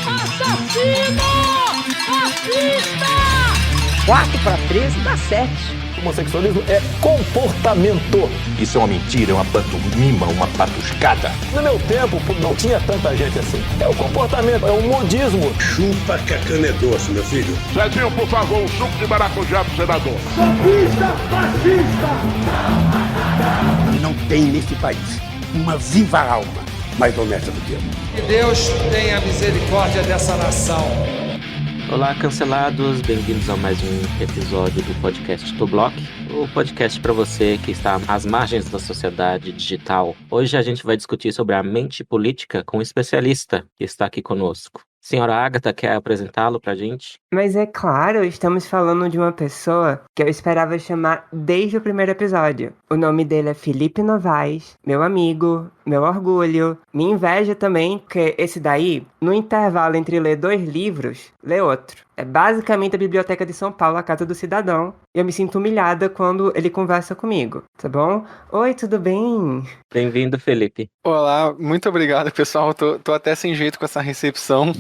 Assassino! Racista! 4/13 dá 7. Homossexualismo é comportamento. Isso é uma mentira, é uma pantomima, uma patuscada. No meu tempo, não tinha tanta gente assim. É o comportamento, é o modismo. Chupa que a cana é doce, meu filho. Zezinho, por favor, um suco de maracujá pro senador. Sofista fascista! Não tem nesse país uma viva alma mais honesta do que eu. Que Deus tenha misericórdia dessa nação. Olá, cancelados, bem-vindos a mais um episódio do podcast do Block, o podcast para você que está às margens da sociedade digital. Hoje a gente vai discutir sobre a mente política com um especialista que está aqui conosco. Senhora Agatha, quer apresentá-lo pra gente? Mas é claro, estamos falando de uma pessoa que eu esperava chamar desde o primeiro episódio. O nome dele é Felipe Novaes, meu amigo, meu orgulho, minha inveja também, porque esse daí, no intervalo entre ler 2 livros, lê outro. É basicamente a Biblioteca de São Paulo, a Casa do Cidadão. E eu me sinto humilhada quando ele conversa comigo, tá bom? Oi, tudo bem? Bem-vindo, Felipe. Olá, muito obrigado, pessoal. Tô até sem jeito com essa recepção.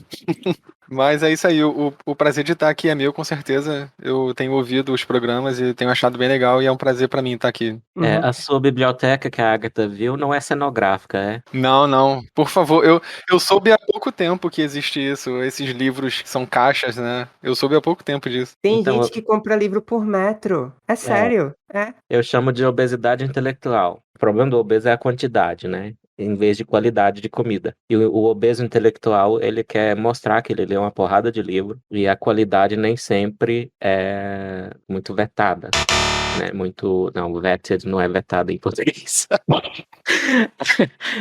Mas é isso aí, o prazer de estar aqui é meu, com certeza. Eu tenho ouvido os programas e tenho achado bem legal e é um prazer pra mim estar aqui. A sua biblioteca que a Agatha viu não é cenográfica, é? Não, por favor. Eu soube há pouco tempo que existe isso, esses livros que são caixas, né? Eu soube há pouco tempo disso. Tem Então, gente que compra livro por metro. É sério, é. Eu chamo de obesidade intelectual. O problema do obeso é a quantidade, né? Em vez de qualidade de comida. E o obeso intelectual, ele quer mostrar que ele lê uma porrada de livro e a qualidade nem sempre é muito vetada. Né? Não, vetted não é vetada em português.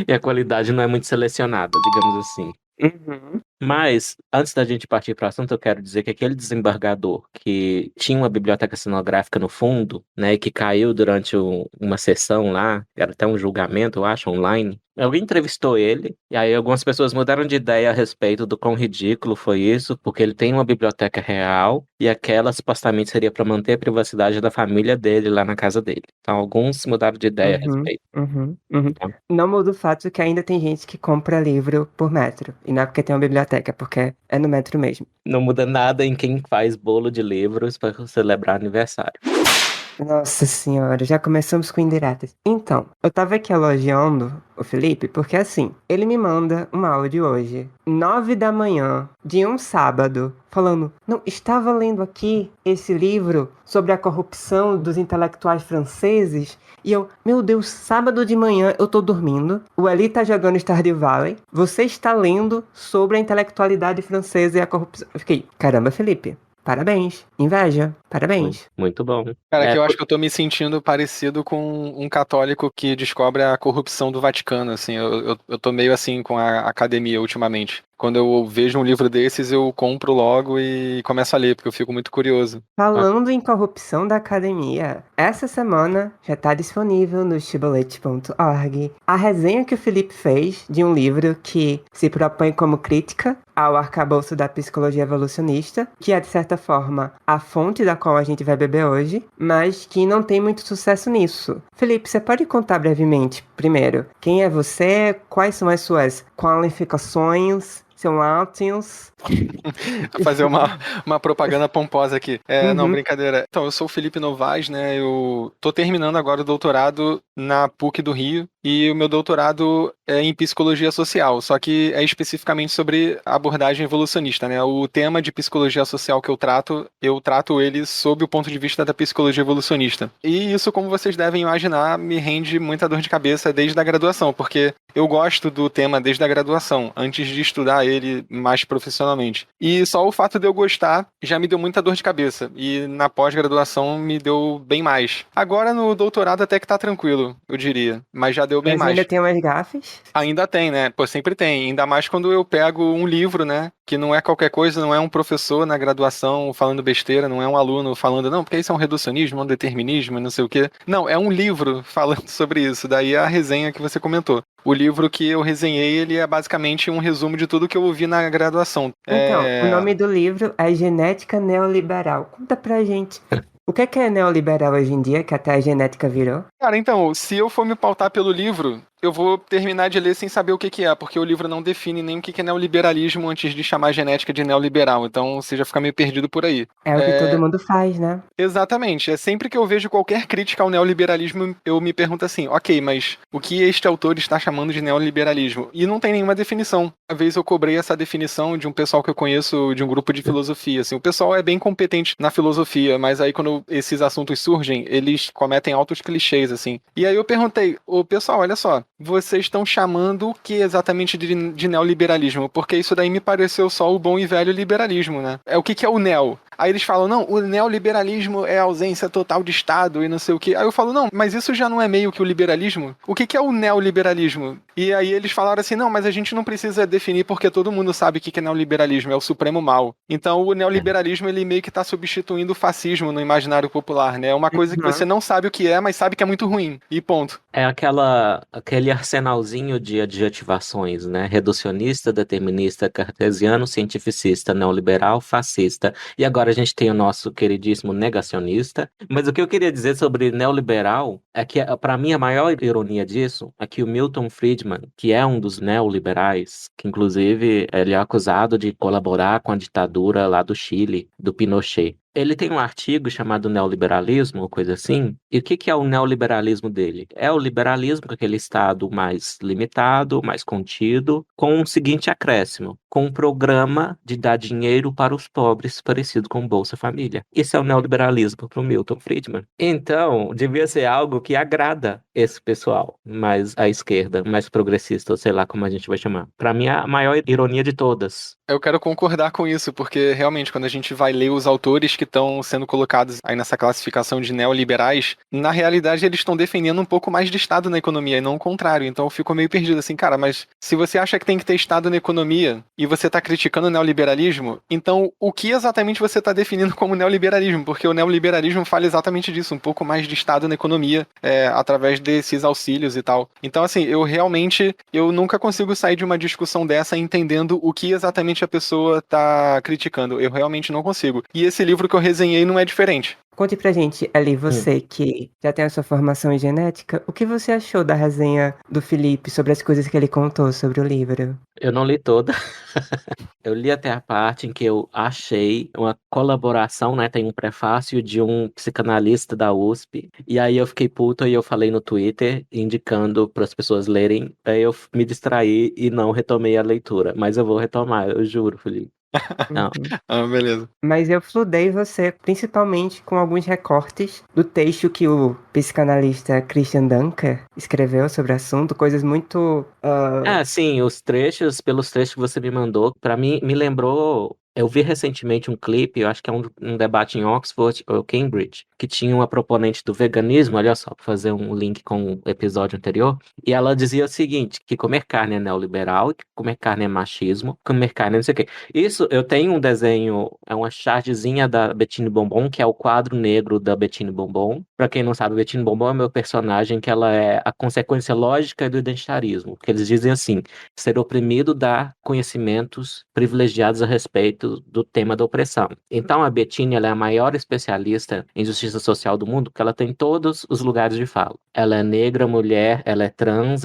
E a qualidade não é muito selecionada, digamos assim. Uhum. Mas, antes da gente partir para o assunto, eu quero dizer que aquele desembargador que tinha uma biblioteca cenográfica no fundo, né, e que caiu durante uma sessão lá, era até um julgamento, eu acho, online, alguém entrevistou ele, e aí algumas pessoas mudaram de ideia a respeito do quão ridículo foi isso, porque ele tem uma biblioteca real, e aquela supostamente seria para manter a privacidade da família dele lá na casa dele. Então, alguns mudaram de ideia a respeito. Tá? Não muda o fato que ainda tem gente que compra livro por metro. E não é porque tem uma biblioteca, é porque é no metro mesmo. Não muda nada em quem faz bolo de livros para celebrar aniversário. Nossa senhora, já começamos com indiretas. Então, eu tava aqui elogiando o Felipe, porque assim, ele me manda um áudio hoje, 9 da manhã, de um sábado, falando, não, estava lendo aqui esse livro sobre a corrupção dos intelectuais franceses, e eu, meu Deus, sábado de manhã eu tô dormindo, o Eli tá jogando Stardew Valley, você está lendo sobre a intelectualidade francesa e a corrupção. Eu fiquei, caramba, Felipe. Parabéns. Inveja. Parabéns. Muito bom. Cara, que eu acho que eu tô me sentindo parecido com um católico que descobre a corrupção do Vaticano, assim. Eu tô meio assim com a academia ultimamente. Quando eu vejo um livro desses, eu compro logo e começo a ler, porque eu fico muito curioso. Falando em corrupção da academia, essa semana já tá disponível no shibboleth.org a resenha que o Felipe fez de um livro que se propõe como crítica ao arcabouço da psicologia evolucionista, que é, de certa forma, a fonte da qual a gente vai beber hoje, mas que não tem muito sucesso nisso. Felipe, você pode contar brevemente, primeiro, quem é você, quais são as suas qualificações, seu Latins. Vou fazer uma propaganda pomposa aqui. Não, brincadeira. Então, eu sou o Felipe Novaes, né? Eu tô terminando agora o doutorado na PUC do Rio e o meu doutorado é em psicologia social, só que é especificamente sobre a abordagem evolucionista, né? O tema de psicologia social que eu trato ele sob o ponto de vista da psicologia evolucionista. E isso, como vocês devem imaginar, me rende muita dor de cabeça desde a graduação, porque eu gosto do tema desde a graduação, antes de estudar ele mais profissionalmente. E só o fato de eu gostar já me deu muita dor de cabeça. E na pós-graduação me deu bem mais. Agora no doutorado até que tá tranquilo, eu diria. Mas já deu bem mais. Mas ainda tem umas gafes? Ainda tem, né? Pô, sempre tem. Ainda mais quando eu pego um livro, né? Que não é qualquer coisa, não é um professor na graduação falando besteira, não é um aluno falando, não, porque isso é um reducionismo, um determinismo, não sei o quê. Não, é um livro falando sobre isso. Daí a resenha que você comentou. O livro que eu resenhei, ele é basicamente um resumo de tudo que eu ouvi na graduação. Então, o nome do livro é Genética Neoliberal. Conta pra gente. O que é neoliberal hoje em dia, que até a genética virou? Cara, então, se eu for me pautar pelo livro, eu vou terminar de ler sem saber o que é, porque o livro não define nem o que é neoliberalismo antes de chamar a genética de neoliberal, então você já fica meio perdido por aí. É o que todo mundo faz, né? Exatamente. É sempre que eu vejo qualquer crítica ao neoliberalismo, eu me pergunto assim, ok, mas o que este autor está chamando de neoliberalismo? E não tem nenhuma definição. Uma vez eu cobrei essa definição de um pessoal que eu conheço de um grupo de filosofia. Assim, o pessoal é bem competente na filosofia, mas aí quando esses assuntos surgem, eles cometem altos clichês, assim. E aí eu perguntei, ô pessoal, olha só, vocês estão chamando o que exatamente de neoliberalismo? Porque isso daí me pareceu só o bom e velho liberalismo, né? O que é o neo? Aí eles falam, não, o neoliberalismo é a ausência total de Estado e não sei o quê. Aí eu falo, não, mas isso já não é meio que o liberalismo? O que é o neoliberalismo? E aí eles falaram assim, não, mas a gente não precisa definir porque todo mundo sabe o que é neoliberalismo, é o supremo mal. Então o neoliberalismo, ele meio que está substituindo o fascismo no imaginário popular, né? É uma coisa que você não sabe o que é, mas sabe que é muito ruim. E ponto. É aquele arsenalzinho de adjetivações, né? Reducionista, determinista, cartesiano, cientificista, neoliberal, fascista. E agora a gente tem o nosso queridíssimo negacionista. Mas o que eu queria dizer sobre neoliberal é que, para mim, a maior ironia disso é que o Milton Friedman, que é um dos neoliberais, que inclusive ele é acusado de colaborar com a ditadura lá do Chile, do Pinochet. Ele tem um artigo chamado Neoliberalismo, ou coisa assim. E o que é o neoliberalismo dele? É o liberalismo com aquele Estado mais limitado, mais contido, com o seguinte acréscimo: com um programa de dar dinheiro para os pobres, parecido com Bolsa Família. Isso é o neoliberalismo para o Milton Friedman. Então, devia ser algo que agrada esse pessoal, mais à esquerda, mais progressista, ou sei lá como a gente vai chamar. Para mim, a maior ironia de todas. Eu quero concordar com isso, porque realmente, quando a gente vai ler os autores que estão sendo colocados aí nessa classificação de neoliberais, na realidade eles estão defendendo um pouco mais de Estado na economia e não o contrário. Então eu fico meio perdido assim, cara, mas se você acha que tem que ter Estado na economia e você está criticando o neoliberalismo, então o que exatamente você está definindo como neoliberalismo? Porque o neoliberalismo fala exatamente disso, um pouco mais de Estado na economia, através desses auxílios e tal. Então assim, eu nunca consigo sair de uma discussão dessa entendendo o que exatamente a pessoa está criticando. Eu realmente não consigo. E esse livro que eu resenhei não é diferente. Conte pra gente, Ali, você que já tem a sua formação em genética, o que você achou da resenha do Felipe sobre as coisas que ele contou sobre o livro? Eu não li toda. Eu li até a parte em que eu achei uma colaboração, né? Tem um prefácio de um psicanalista da USP. E aí eu fiquei puto e eu falei no Twitter, indicando para as pessoas lerem. Aí eu me distraí e não retomei a leitura. Mas eu vou retomar, eu juro, Felipe. Não. Beleza. Mas eu fludei você, principalmente com alguns recortes do texto que o psicanalista Christian Dunker escreveu sobre o assunto, coisas muito... Sim, pelos trechos que você me mandou, pra mim, me lembrou... Eu vi recentemente um clipe, eu acho que é um debate em Oxford ou Cambridge, que tinha uma proponente do veganismo, olha só, para fazer um link com o episódio anterior, e ela dizia o seguinte, que comer carne é neoliberal, que comer carne é machismo, comer carne é não sei o quê. Isso, eu tenho um desenho, é uma chargezinha da Bettine Bombom, que é o quadro negro da Bettine Bombom. Pra quem não sabe, Bettine Bombom é meu personagem, que ela é a consequência lógica do identitarismo, porque eles dizem assim, ser oprimido dá conhecimentos privilegiados a respeito do tema da opressão. Então a Bettine, ela é a maior especialista em justiça social do mundo, porque ela tem todos os lugares de fala. Ela é negra, mulher, ela é trans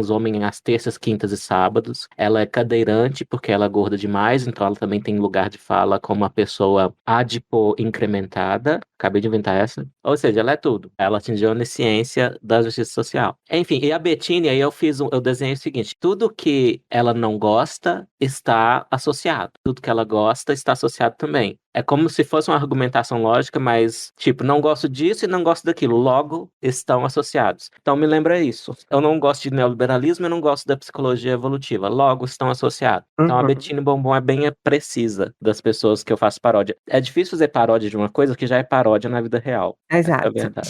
homem às terças, quintas e sábados. Ela é cadeirante porque ela é gorda demais, então ela também tem lugar de fala como uma pessoa adipo incrementada. Acabei de inventar essa. Ou seja, ela é tudo. Ela atingiu a onisciência da justiça social. Enfim, e a Bettine, aí eu desenhei o seguinte, tudo que ela não gosta está associado. Tudo que ela gosta está associado também. É como se fosse uma argumentação lógica, mas, tipo, não gosto disso e não gosto daquilo. Logo, estão associados. Então, me lembra isso. Eu não gosto de neoliberalismo e não gosto da psicologia evolutiva. Logo, estão associados. Então, a Bettine Bombom é bem precisa das pessoas que eu faço paródia. É difícil fazer paródia de uma coisa que já é paródia na vida real. Exato. É verdade.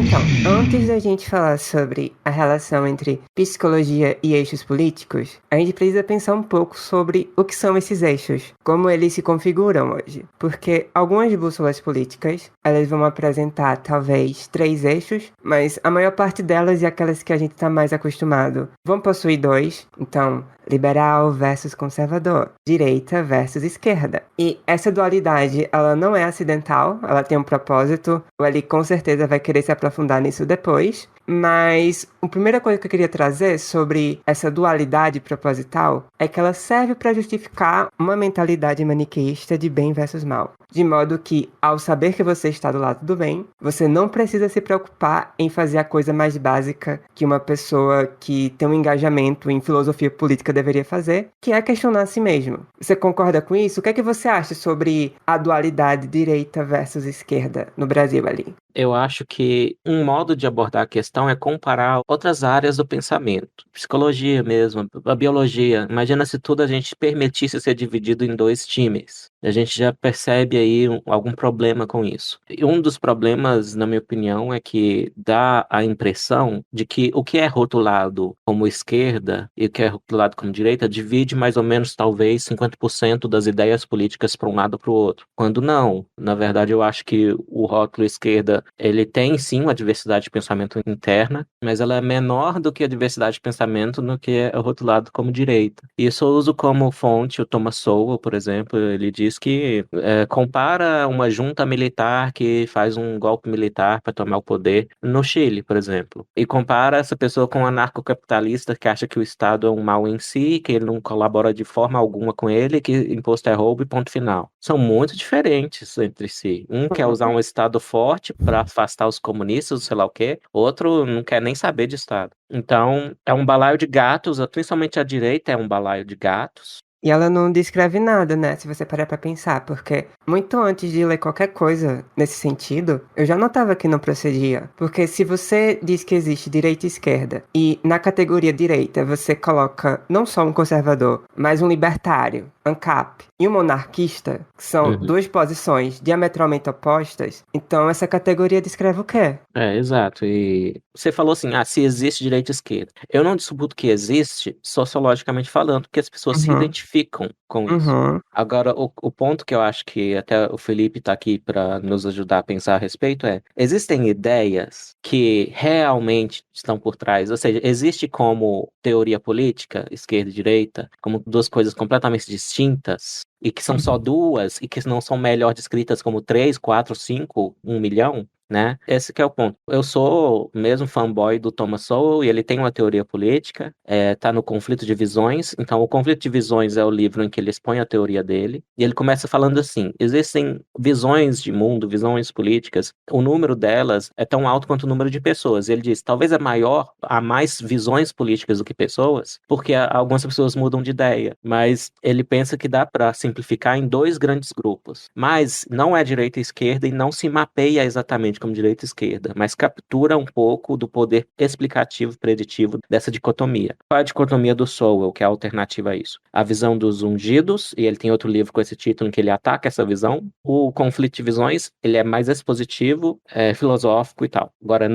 Então, antes da gente falar sobre a relação entre psicologia e eixos políticos, a gente precisa pensar um pouco sobre o que são esses eixos, como eles se configuram hoje. Porque algumas bússolas políticas, elas vão apresentar talvez 3 eixos, mas a maior parte delas e aquelas que a gente está mais acostumado vão possuir 2. Então, liberal versus conservador, direita versus esquerda. E essa dualidade, ela não é acidental, ela tem um propósito. O Eli com certeza vai querer se aprofundar nisso depois. Mas a primeira coisa que eu queria trazer sobre essa dualidade proposital é que ela serve para justificar uma mentalidade maniqueísta de bem versus mal. De modo que, ao saber que você está do lado do bem, você não precisa se preocupar em fazer a coisa mais básica que uma pessoa que tem um engajamento em filosofia política deveria fazer, que é questionar a si mesmo. Você concorda com isso? O que é que você acha sobre a dualidade direita versus esquerda no Brasil ali? Eu acho que um modo de abordar a questão é comparar outras áreas do pensamento. Psicologia mesmo, a biologia. Imagina se tudo a gente permitisse ser dividido em 2 times. A gente já percebe aí algum problema com isso. E um dos problemas, na minha opinião, é que dá a impressão de que o que é rotulado como esquerda e o que é rotulado como direita divide mais ou menos, talvez, 50% das ideias políticas para um lado ou para o outro. Quando não. Na verdade, eu acho que o rótulo esquerda ele tem sim uma diversidade de pensamento interna, mas ela é menor do que a diversidade de pensamento no que é rotulado como direita. Isso eu uso como fonte o Thomas Sowell, por exemplo. Ele diz que compara uma junta militar que faz um golpe militar para tomar o poder no Chile, por exemplo, e compara essa pessoa com um anarcocapitalista que acha que o Estado é um mal em si, que ele não colabora de forma alguma com ele, que imposto é roubo e ponto final. São muito diferentes entre si. Um quer usar um Estado forte para afastar os comunistas, sei lá o quê. Outro não quer nem saber de Estado. Então, é um balaio de gatos, principalmente a direita é um balaio de gatos. E ela não descreve nada, né, se você parar pra pensar, porque muito antes de ler qualquer coisa nesse sentido, eu já notava que não procedia. Porque se você diz que existe direita e esquerda, e na categoria direita você coloca não só um conservador, mas um libertário, ANCAP, e um monarquista, que são 2 posições diametralmente opostas, então essa categoria descreve o quê? Exato. E você falou assim, se existe direita e esquerda. Eu não disputo que existe, sociologicamente falando, porque as pessoas se identificam com isso. Agora, o ponto que eu acho que até o Felipe está aqui para nos ajudar a pensar a respeito existem ideias que realmente estão por trás, ou seja, existe como teoria política, esquerda e direita, como 2 coisas completamente distintas, e que são só 2, e que não são melhor descritas como 3, 4, 5, 1 milhão, né? Esse que é o ponto. Eu sou mesmo fanboy do Thomas Sowell e ele tem uma teoria política, tá no Conflito de Visões. Então, o Conflito de Visões é o livro em que ele expõe a teoria dele, e ele começa falando assim, existem visões de mundo, visões políticas, o número delas é tão alto quanto o número de pessoas. Ele diz, talvez há mais visões políticas do que pessoas, porque algumas pessoas mudam de ideia, mas ele pensa que dá para simplificar em 2 grandes grupos. Mas não é direita e esquerda e não se mapeia exatamente como direita e esquerda, mas captura um pouco do poder explicativo preditivo dessa dicotomia. Qual é a dicotomia do Sowell, que é a alternativa a isso? A visão dos ungidos, e ele tem outro livro com esse título em que ele ataca essa visão. O Conflito de Visões, ele é mais expositivo, filosófico e tal. Agora,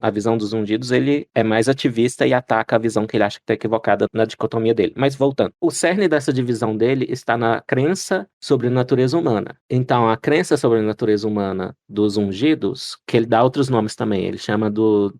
a visão dos ungidos, ele é mais ativista e ataca a visão que ele acha que está equivocada na dicotomia dele. Mas voltando, o cerne dessa divisão dele está na crença sobre a natureza humana. Então, a crença sobre a natureza humana dos ungidos, que ele dá outros nomes também, ele chama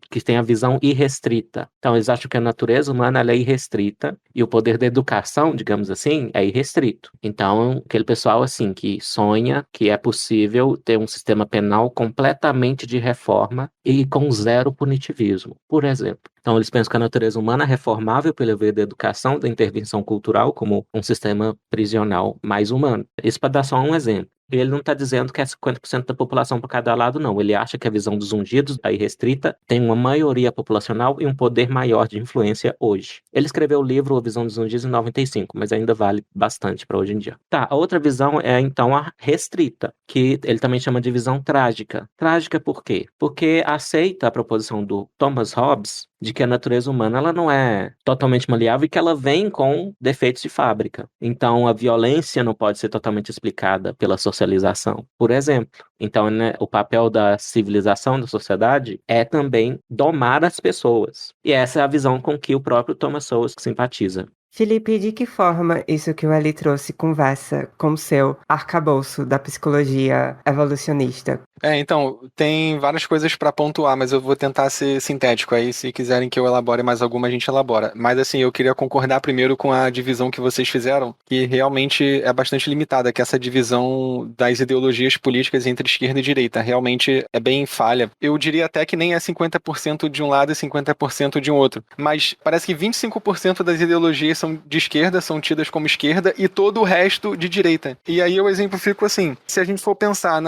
que tem a visão irrestrita. Então, eles acham que a natureza humana ela é irrestrita e o poder da educação, digamos assim, é irrestrito. Então, aquele pessoal assim que sonha que é possível ter um sistema penal completamente de reforma e com 0 punitivismo, por exemplo. Então, eles pensam que a natureza humana é reformável pela via da educação, da intervenção cultural, como um sistema prisional mais humano. Isso para dar só um exemplo. Ele não está dizendo que é 50% da população para cada lado, não. Ele acha que a visão dos ungidos, a irrestrita, tem uma maioria populacional e um poder maior de influência hoje. Ele escreveu o livro A Visão dos Ungidos em 95, mas ainda vale bastante para hoje em dia. Tá, a outra visão é, então, a restrita, que ele também chama de visão trágica. Trágica por quê? Porque aceita a proposição do Thomas Hobbes de que a natureza humana ela não é totalmente maleável e que ela vem com defeitos de fábrica. Então, a violência não pode ser totalmente explicada pela socialização, por exemplo. Então, né, o papel da civilização, da sociedade, é também domar as pessoas. E essa é a visão com que o próprio Thomas Sowell simpatiza. Felipe, de que forma isso que o Eli trouxe conversa com o seu arcabouço da psicologia evolucionista? Então, tem várias coisas para pontuar, mas eu vou tentar ser sintético aí, se quiserem que eu elabore mais alguma, a gente elabora. Mas assim, eu queria concordar primeiro com a divisão que vocês fizeram, que realmente é bastante limitada, que essa divisão das ideologias políticas entre esquerda e direita realmente é bem falha. Eu diria até que nem é 50% de um lado e 50% de um outro, mas parece que 25% das ideologias são de esquerda, são tidas como esquerda, e todo o resto de direita. E aí eu exemplifico assim, se a gente for pensar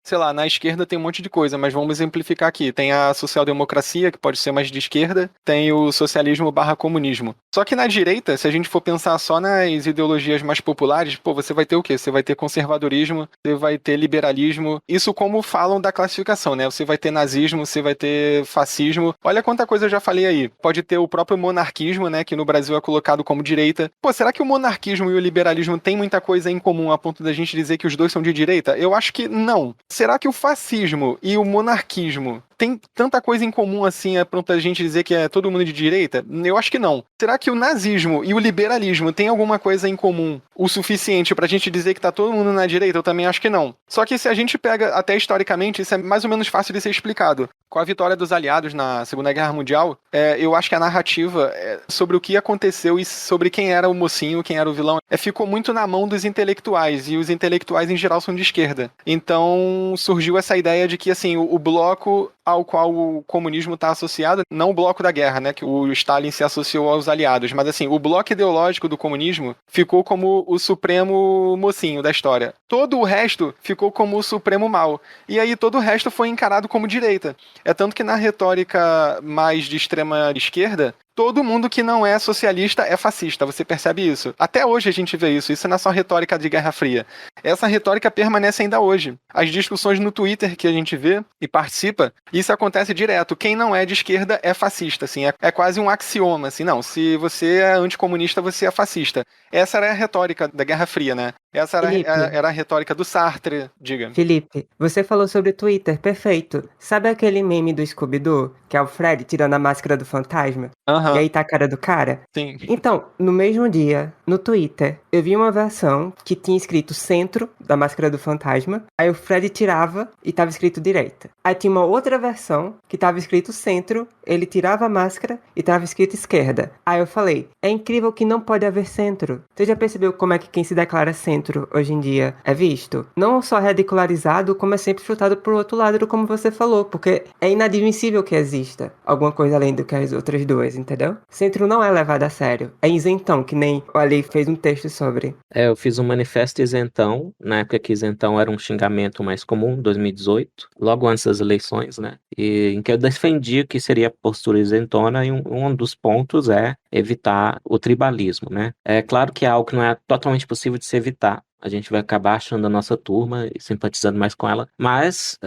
sei lá, na esquerda tem um monte de coisa, mas vamos exemplificar aqui. Tem a social-democracia, que pode ser mais de esquerda, tem o socialismo/comunismo. Só que na direita, se a gente for pensar só nas ideologias mais populares, você vai ter o quê? Você vai ter conservadorismo, você vai ter liberalismo, isso como falam da classificação, né? Você vai ter nazismo, você vai ter fascismo. Olha quanta coisa eu já falei aí. Pode ter o próprio monarquismo, né, que no Brasil é colocado como direita. Será que o monarquismo e o liberalismo têm muita coisa em comum a ponto da gente dizer que os dois são de direita? Eu acho que não. Será que o fascismo e o monarquismo tem tanta coisa em comum assim, é pronto a gente dizer que é todo mundo de direita? Eu acho que não. Será que o nazismo e o liberalismo têm alguma coisa em comum o suficiente pra gente dizer que tá todo mundo na direita? Eu também acho que não. Só que se a gente pega até historicamente, isso é mais ou menos fácil de ser explicado. Com a vitória dos aliados na Segunda Guerra Mundial, eu acho que a narrativa sobre o que aconteceu e sobre quem era o mocinho, quem era o vilão, ficou muito na mão dos intelectuais, e os intelectuais em geral são de esquerda. Então surgiu essa ideia de que assim, o bloco ao qual o comunismo está associado, não o bloco da guerra, né, que o Stalin se associou aos aliados, mas assim, o bloco ideológico do comunismo ficou como o supremo mocinho da história. Todo o resto ficou como o supremo mal. E aí todo o resto foi encarado como direita. É tanto que na retórica mais de extrema esquerda, todo mundo que não é socialista é fascista, você percebe isso? Até hoje a gente vê isso, isso não é só retórica de Guerra Fria. Essa retórica permanece ainda hoje. As discussões no Twitter que a gente vê e participa, isso acontece direto. Quem não é de esquerda é fascista, assim, é quase um axioma, assim, não, se você é anticomunista, você é fascista. Essa era a retórica da Guerra Fria, né? Essa era a retórica do Sartre, diga. Felipe, você falou sobre Twitter, perfeito. Sabe aquele meme do Scooby-Doo, que é o Fred tirando a máscara do fantasma? E aí tá a cara do cara? Sim. Então, no mesmo dia, no Twitter, eu vi uma versão que tinha escrito centro da máscara do fantasma, aí o Fred tirava e tava escrito direita. Aí tinha uma outra versão que tava escrito centro, ele tirava a máscara e tava escrito esquerda. Aí eu falei, é incrível que não pode haver centro. Você já percebeu como é que quem se declara centro hoje em dia é visto? Não só ridicularizado, como é sempre chutado pro outro lado, como você falou, porque é inadmissível que exista alguma coisa além do que as outras duas, entendeu? Centro não é levado a sério. É isentão, que nem o Ali fez um texto sobre. Eu fiz um manifesto isentão, na época que isentão era um xingamento mais comum, 2018, logo antes das eleições, né? E em que eu defendi que seria postura isentona, e um dos pontos é evitar o tribalismo, né? É claro que é algo que não é totalmente possível de se evitar. A gente vai acabar achando a nossa turma e simpatizando mais com ela, mas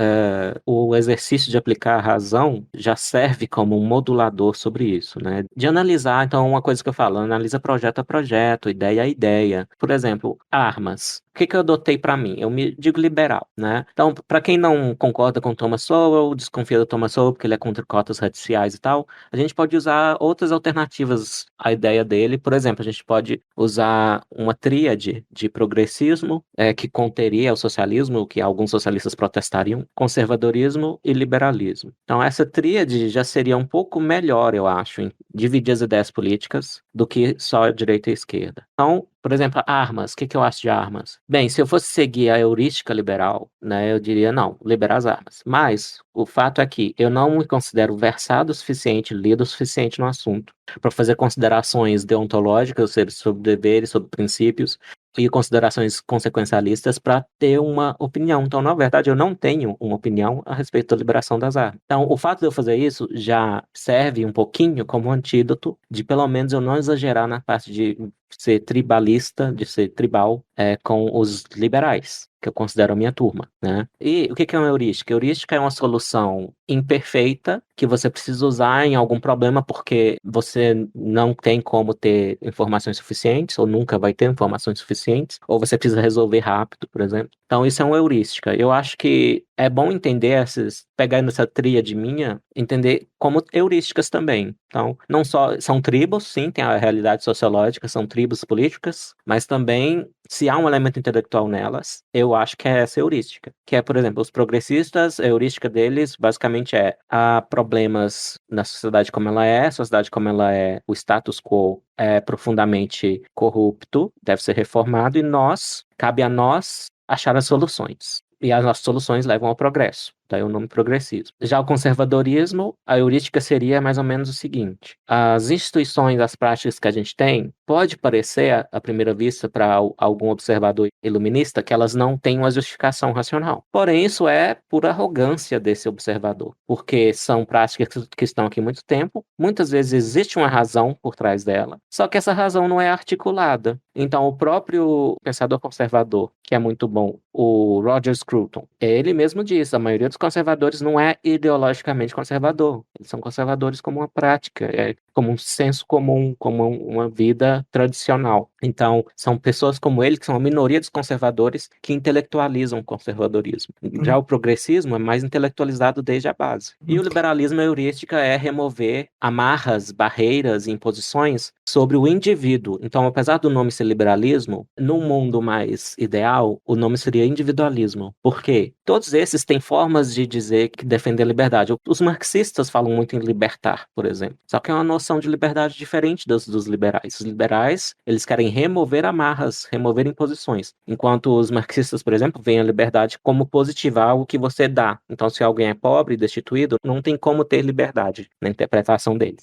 o exercício de aplicar a razão já serve como um modulador sobre isso, né? De analisar, então, uma coisa que eu falo, analisa projeto a projeto, ideia a ideia. Por exemplo, armas. O que eu adotei para mim? Eu me digo liberal, né? Então, para quem não concorda com Thomas Sowell, desconfia do Thomas Sowell porque ele é contra cotas raciais e tal, a gente pode usar outras alternativas à ideia dele. Por exemplo, a gente pode usar uma tríade de progressismo, que conteria o socialismo, que alguns socialistas protestariam, conservadorismo e liberalismo. Então, essa tríade já seria um pouco melhor, eu acho, em dividir as ideias políticas do que só a direita e a esquerda. Então, por exemplo, armas. O que eu acho de armas? Bem, se eu fosse seguir a heurística liberal, né, eu diria não, liberar as armas. Mas o fato é que eu não me considero versado o suficiente, lido o suficiente no assunto para fazer considerações deontológicas sobre deveres, sobre princípios e considerações consequencialistas para ter uma opinião. Então, na verdade, eu não tenho uma opinião a respeito da liberação das armas. Então, o fato de eu fazer isso já serve um pouquinho como antídoto de, pelo menos, eu não exagerar na parte de ser tribalista, de ser tribal, com os liberais, que eu considero a minha turma, né? E o que é uma heurística? Heurística é uma solução imperfeita que você precisa usar em algum problema porque você não tem como ter informações suficientes, ou nunca vai ter informações suficientes, ou você precisa resolver rápido, por exemplo. Então, isso é uma heurística. Eu acho que é bom entender pegando essa tríade minha, entender como heurísticas também. Então, não só são tribos, sim, tem a realidade sociológica, são tribos políticas, mas também, se há um elemento intelectual nelas, eu acho que é essa heurística. Que é, por exemplo, os progressistas, a heurística deles, basicamente há problemas na sociedade como ela é, a sociedade como ela é, o status quo é profundamente corrupto, deve ser reformado, e cabe a nós achar as soluções. E as nossas soluções levam ao progresso. Daí o nome progressismo. Já o conservadorismo, a heurística seria mais ou menos o seguinte. As instituições, as práticas que a gente tem, pode parecer, à primeira vista, para algum observador iluminista, que elas não têm uma justificação racional. Porém, isso é por arrogância desse observador. Porque são práticas que estão aqui há muito tempo, muitas vezes existe uma razão por trás dela, só que essa razão não é articulada. Então, o próprio pensador conservador, que é muito bom, o Roger Scruton, ele mesmo diz, a maioria dos conservadores não é ideologicamente conservador. Eles são conservadores como uma prática, como um senso comum, como uma vida tradicional. Então, são pessoas como ele, que são a minoria dos conservadores, que intelectualizam o conservadorismo. Já o progressismo é mais intelectualizado desde a base. E o liberalismo, a heurística, é remover amarras, barreiras e imposições sobre o indivíduo. Então, apesar do nome ser liberalismo, num mundo mais ideal, o nome seria individualismo. Por quê? Todos esses têm formas de dizer que defendem a liberdade. Os marxistas falam muito em libertar, por exemplo. Só que é uma noção de liberdade diferente dos liberais. Os liberais, eles querem remover amarras, remover imposições. Enquanto os marxistas, por exemplo, veem a liberdade como positivar algo que você dá. Então, se alguém é pobre, destituído, não tem como ter liberdade na interpretação deles.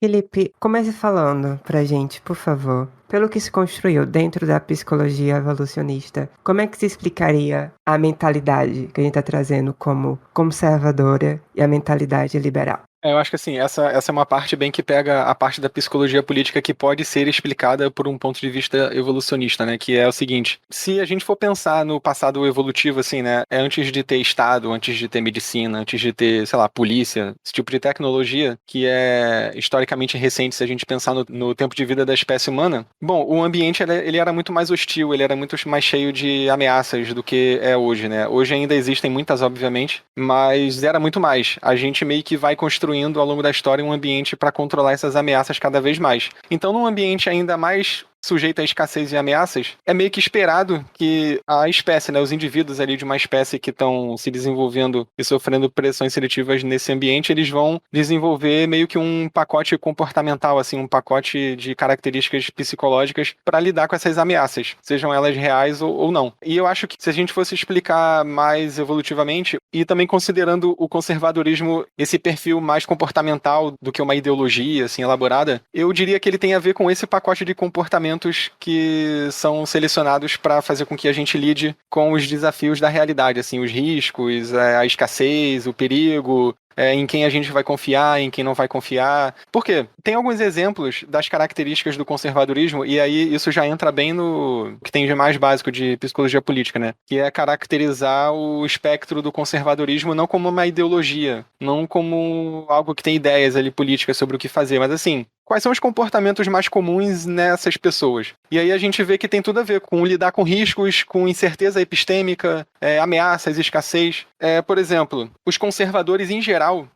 Felipe, comece falando pra gente, por favor. Pelo que se construiu dentro da psicologia evolucionista, como é que se explicaria a mentalidade que a gente está trazendo como conservadora e a mentalidade liberal? Eu acho que assim, essa é uma parte bem que pega a parte da psicologia política que pode ser explicada por um ponto de vista evolucionista, né? Que é o seguinte, se a gente for pensar no passado evolutivo, assim, né? Antes de ter Estado, antes de ter medicina, antes de ter, sei lá, polícia, esse tipo de tecnologia que é historicamente recente se a gente pensar no tempo de vida da espécie humana, bom, o ambiente ele era muito mais hostil, ele era muito mais cheio de ameaças do que é hoje, né? Hoje ainda existem muitas, obviamente, mas era muito mais. A gente meio que vai construindo ao longo da história um ambiente para controlar essas ameaças cada vez mais. Então, num ambiente ainda mais sujeito a escassez e ameaças, é meio que esperado que a espécie, né, os indivíduos ali de uma espécie que estão se desenvolvendo e sofrendo pressões seletivas nesse ambiente, eles vão desenvolver meio que um pacote comportamental, assim, um pacote de características psicológicas para lidar com essas ameaças, sejam elas reais ou não. E eu acho que se a gente fosse explicar mais evolutivamente, e também considerando o conservadorismo, esse perfil mais comportamental do que uma ideologia, assim, elaborada, eu diria que ele tem a ver com esse pacote de comportamento que são selecionados para fazer com que a gente lide com os desafios da realidade, assim, os riscos, a escassez, o perigo, em quem a gente vai confiar, em quem não vai confiar. Por quê? Tem alguns exemplos das características do conservadorismo, e aí isso já entra bem no que tem de mais básico de psicologia política, né? Que é caracterizar o espectro do conservadorismo não como uma ideologia, não como algo que tem ideias ali políticas sobre o que fazer, mas assim, quais são os comportamentos mais comuns nessas pessoas? E aí a gente vê que tem tudo a ver com lidar com riscos, com incerteza epistêmica, ameaças, escassez. Por exemplo, os conservadores em geral,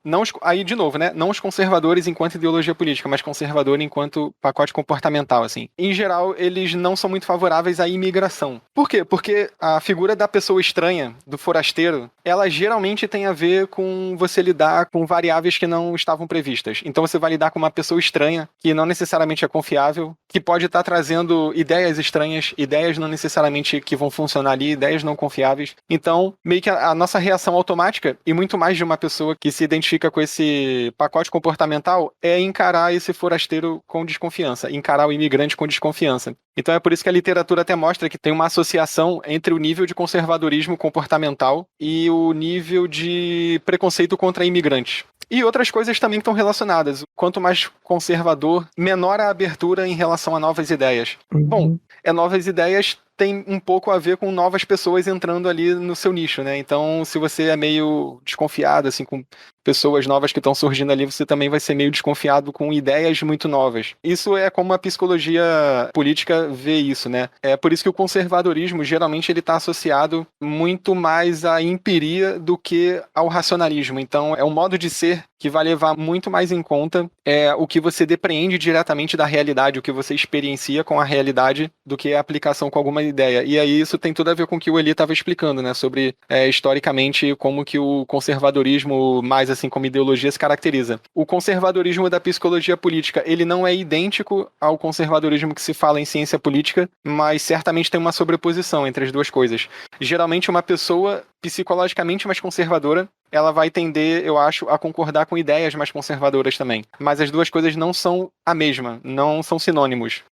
aí de novo, né? Não os conservadores enquanto ideologia política, mas conservador enquanto pacote comportamental, assim. Em geral, eles não são muito favoráveis à imigração. Por quê? Porque a figura da pessoa estranha, do forasteiro, ela geralmente tem a ver com você lidar com variáveis que não estavam previstas. Então você vai lidar com uma pessoa estranha, que não necessariamente é confiável, que pode estar trazendo ideias estranhas, ideias não necessariamente que vão funcionar ali, ideias não confiáveis. Então, meio que a nossa reação automática, e muito mais de uma pessoa que se identifica com esse pacote comportamental, é encarar esse forasteiro com desconfiança, encarar o imigrante com desconfiança. Então é por isso que a literatura até mostra que tem uma associação entre o nível de conservadorismo comportamental e o nível de preconceito contra imigrantes. E outras coisas também que estão relacionadas. Quanto mais conservador, menor a abertura em relação a novas ideias. Bom, novas ideias tem um pouco a ver com novas pessoas entrando ali no seu nicho, né? Então, se você é meio desconfiado, assim, com pessoas novas que estão surgindo ali, você também vai ser meio desconfiado com ideias muito novas. Isso é como a psicologia política vê isso, né? É por isso que o conservadorismo, geralmente, ele está associado muito mais à empiria do que ao racionalismo. Então, é um modo de ser que vai levar muito mais em conta o que você depreende diretamente da realidade, o que você experiencia com a realidade, do que a aplicação com alguma ideia. E aí isso tem tudo a ver com o que o Eli estava explicando, né? Sobre, historicamente, como que o conservadorismo, mais assim como ideologia, se caracteriza. O conservadorismo da psicologia política, ele não é idêntico ao conservadorismo que se fala em ciência política, mas certamente tem uma sobreposição entre as duas coisas. Geralmente uma pessoa psicologicamente mais conservadora, ela vai tender, eu acho, a concordar com ideias mais conservadoras também. Mas as duas coisas não são a mesma, não são sinônimos.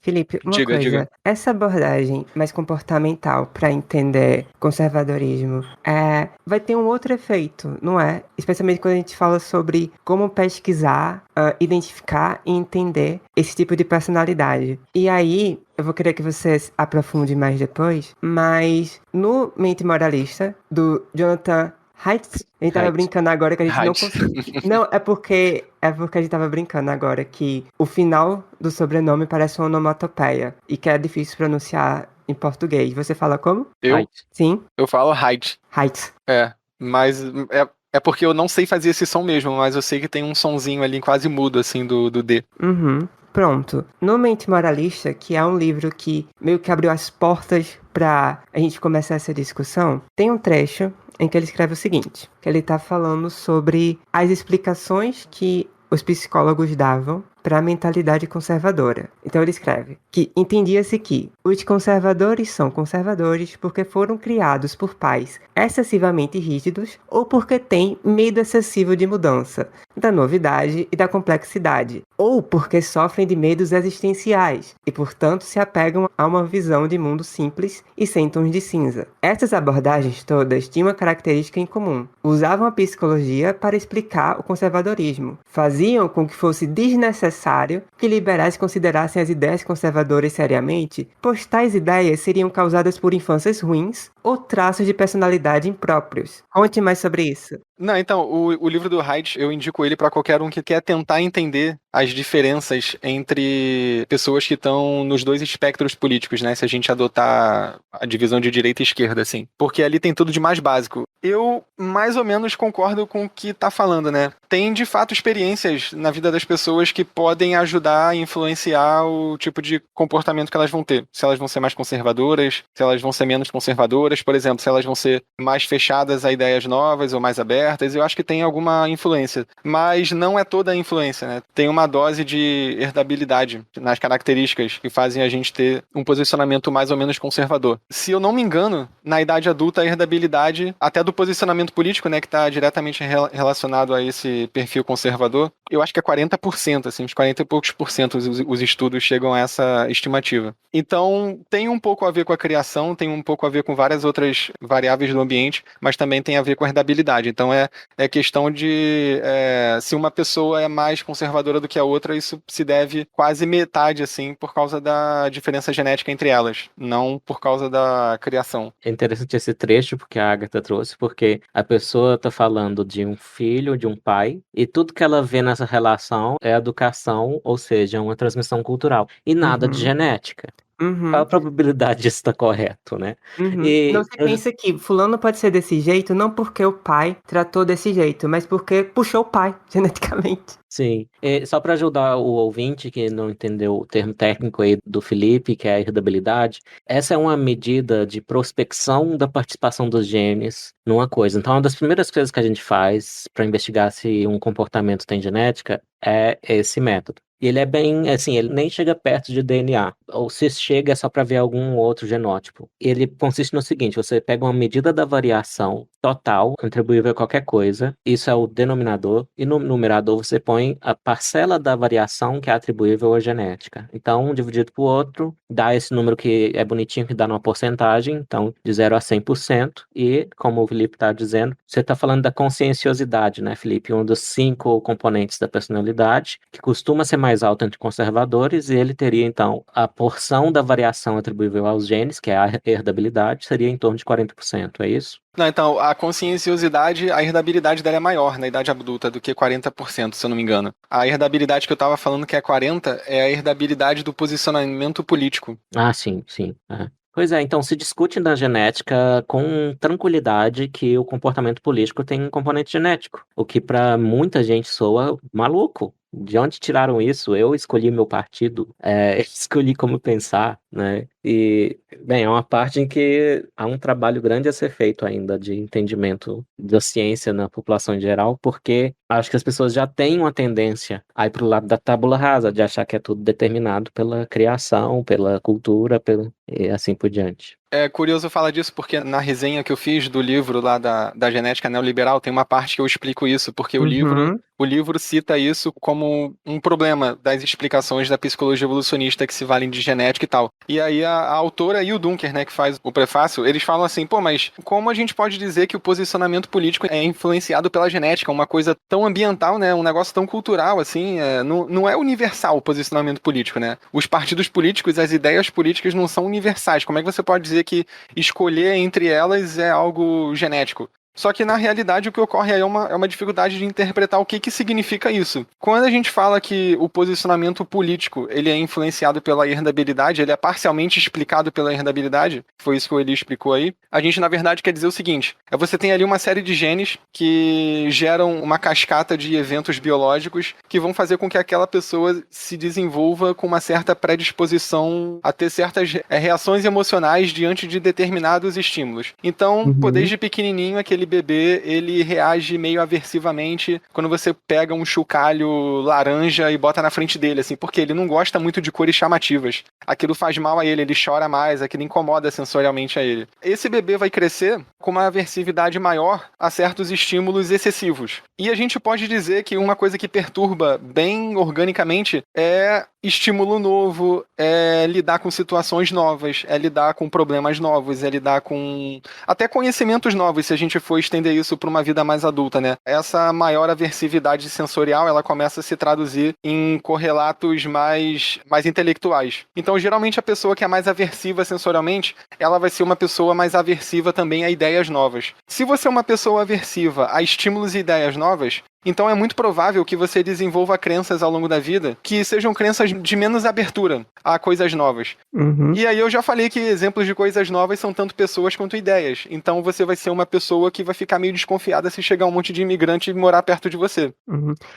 Felipe, uma Diga. Essa abordagem mais comportamental para entender conservadorismo vai ter um outro efeito, não é? Especialmente quando a gente fala sobre como pesquisar, identificar e entender esse tipo de personalidade. E aí, eu vou querer que vocês aprofundem mais depois, mas no Mente Moralista, do Jonathan Haidt, a gente tava brincando agora que a gente não conseguiu. Não, é porque a gente tava brincando agora que o final do sobrenome parece uma onomatopeia e que é difícil pronunciar em português. Você fala como? Eu? Sim. Eu falo Haidt. Haidt. Mas é porque eu não sei fazer esse som mesmo, mas eu sei que tem um sonzinho ali quase mudo, assim, do D. Pronto. No Mente Moralista, que é um livro que meio que abriu as portas pra a gente começar essa discussão, tem um trecho em que ele escreve o seguinte, que ele tá falando sobre as explicações que os psicólogos davam para a mentalidade conservadora. Então ele escreve que entendia-se que os conservadores são conservadores porque foram criados por pais excessivamente rígidos ou porque têm medo excessivo de mudança, da novidade e da complexidade, ou porque sofrem de medos existenciais e, portanto, se apegam a uma visão de mundo simples e sem tons de cinza. Essas abordagens todas tinham uma característica em comum. Usavam a psicologia para explicar o conservadorismo. Faziam com que fosse desnecessário que liberais considerassem as ideias conservadoras seriamente, pois tais ideias seriam causadas por infâncias ruins ou traços de personalidade impróprios. Conte mais sobre isso. Não, então, o livro do Haidt, eu indico ele para qualquer um que quer tentar entender as diferenças entre pessoas que estão nos dois espectros políticos, né? Se a gente adotar a divisão de direita e esquerda, assim. Porque ali tem tudo de mais básico. Eu, mais ou menos, concordo com o que tá falando, né? Tem, de fato, experiências na vida das pessoas que podem ajudar a influenciar o tipo de comportamento que elas vão ter. Se elas vão ser mais conservadoras, se elas vão ser menos conservadoras, por exemplo, se elas vão ser mais fechadas a ideias novas ou mais abertas, eu acho que tem alguma influência. Mas não é toda a influência, né? Tem uma dose de herdabilidade nas características que fazem a gente ter um posicionamento mais ou menos conservador. Se eu não me engano, na idade adulta, a herdabilidade, até do posicionamento político, né, que está diretamente relacionado a esse perfil conservador, eu acho que é 40%, assim, uns 40 e poucos por cento os estudos chegam a essa estimativa. Então, tem um pouco a ver com a criação, tem um pouco a ver com várias outras variáveis do ambiente, mas também tem a ver com a herdabilidade. Então, é questão de se uma pessoa é mais conservadora do que a outra, isso se deve quase metade, assim, por causa da diferença genética entre elas, não por causa da criação. É interessante esse trecho porque a Agatha trouxe, porque a pessoa tá falando de um filho, de um pai, e tudo que ela vê nessa relação é educação, ou seja, uma transmissão cultural, e nada de genética. Qual a probabilidade disso estar correto, né? Não se pensa que fulano pode ser desse jeito não porque o pai tratou desse jeito, mas porque puxou o pai geneticamente. Sim. Só para ajudar o ouvinte que não entendeu o termo técnico aí do Felipe, que é a herdabilidade, essa é uma medida de prospecção da participação dos genes numa coisa. Então, uma das primeiras coisas que a gente faz para investigar se um comportamento tem genética é esse método. Ele é bem, assim, ele nem chega perto de DNA. Ou se chega é só para ver algum outro genótipo. Ele consiste no seguinte, você pega uma medida da variação total, atribuível a qualquer coisa, isso é o denominador, e no numerador você põe a parcela da variação que é atribuível à genética. Então, um dividido por outro, dá esse número que é bonitinho, que dá numa porcentagem, então, de 0 a 100%, e, como o Felipe está dizendo, você está falando da conscienciosidade, né, Felipe? Um dos 5 componentes da personalidade, que costuma ser mais alto entre conservadores, e ele teria, então, a porção da variação atribuível aos genes, que é a herdabilidade, seria em torno de 40%, é isso? Não, então, a conscienciosidade, a herdabilidade dela é maior na idade adulta do que 40%, se eu não me engano. A herdabilidade que eu estava falando que é 40% é a herdabilidade do posicionamento político. Ah, sim, sim. É. Pois é, então se discute na genética com tranquilidade que o comportamento político tem um componente genético, o que para muita gente soa maluco. De onde tiraram isso? Eu escolhi meu partido, escolhi como pensar, né? E, bem, é uma parte em que há um trabalho grande a ser feito ainda de entendimento da ciência na população em geral, porque acho que as pessoas já têm uma tendência a ir para o lado da tábula rasa, de achar que é tudo determinado pela criação, pela cultura, e assim por diante. É curioso falar disso porque na resenha que eu fiz do livro lá da genética neoliberal tem uma parte que eu explico isso, porque o livro cita isso como um problema das explicações da psicologia evolucionista que se valem de genética e tal. E aí a autora e o Dunker, né, que faz o prefácio, eles falam assim, pô, mas como a gente pode dizer que o posicionamento político é influenciado pela genética, uma coisa tão ambiental, né, um negócio tão cultural, assim, não é universal o posicionamento político, né? Os partidos políticos, as ideias políticas não são universais. Como é que você pode dizer que escolher entre elas é algo genético? Só que, na realidade, o que ocorre aí é uma dificuldade de interpretar o que significa isso. Quando a gente fala que o posicionamento político ele é influenciado pela herdabilidade, ele é parcialmente explicado pela herdabilidade, foi isso que o Eli explicou aí, a gente, na verdade, quer dizer o seguinte, você tem ali uma série de genes que geram uma cascata de eventos biológicos que vão fazer com que aquela pessoa se desenvolva com uma certa predisposição a ter certas reações emocionais diante de determinados estímulos. Então, desde pequenininho, aquele bebê, ele reage meio aversivamente quando você pega um chocalho laranja e bota na frente dele, assim, porque ele não gosta muito de cores chamativas. Aquilo faz mal a ele chora mais, aquilo incomoda sensorialmente a ele. Esse bebê vai crescer com uma aversividade maior a certos estímulos excessivos. E a gente pode dizer que uma coisa que perturba bem organicamente é estímulo novo, é lidar com situações novas, é lidar com problemas novos, é lidar com até conhecimentos novos, se a gente for estender isso para uma vida mais adulta, né? Essa maior aversividade sensorial, ela começa a se traduzir em correlatos mais intelectuais. Então, geralmente, a pessoa que é mais aversiva sensorialmente, ela vai ser uma pessoa mais aversiva também a ideias novas. Se você é uma pessoa aversiva a estímulos e ideias novas, então é muito provável que você desenvolva crenças ao longo da vida que sejam crenças de menos abertura a coisas novas. E aí eu já falei que exemplos de coisas novas são tanto pessoas quanto ideias. Então você vai ser uma pessoa que vai ficar meio desconfiada se chegar um monte de imigrante e morar perto de você.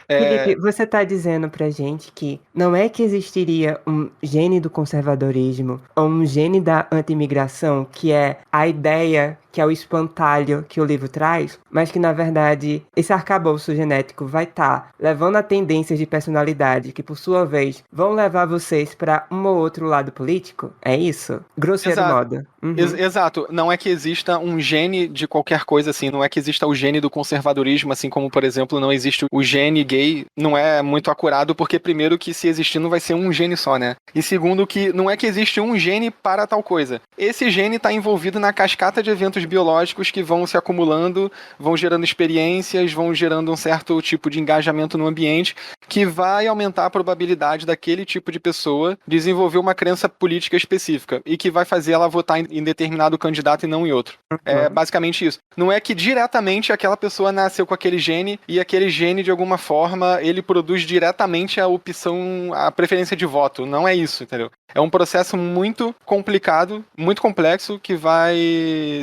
Felipe, você tá dizendo pra gente que não é que existiria um gene do conservadorismo ou um gene da anti-imigração, que é a ideia, que é o espantalho que o livro traz, mas que, na verdade, esse arcabouço genético vai estar levando a tendências de personalidade que, por sua vez, vão levar vocês para um ou outro lado político? É isso? Grosseiro modo. Exato. Não é que exista um gene de qualquer coisa, assim. Não é que exista o gene do conservadorismo, assim como, por exemplo, não existe o gene gay. Não é muito acurado, porque, primeiro, que se existir não vai ser um gene só, né? E segundo, que não é que existe um gene para tal coisa. Esse gene está envolvido na cascata de eventos biológicos que vão se acumulando, vão gerando experiências, vão gerando um certo tipo de engajamento no ambiente que vai aumentar a probabilidade daquele tipo de pessoa desenvolver uma crença política específica e que vai fazer ela votar em determinado candidato e não em outro. É basicamente isso. Não é que diretamente aquela pessoa nasceu com aquele gene e aquele gene, de alguma forma, ele produz diretamente a opção, a preferência de voto. Não é isso, entendeu? É um processo muito complicado, muito complexo, que vai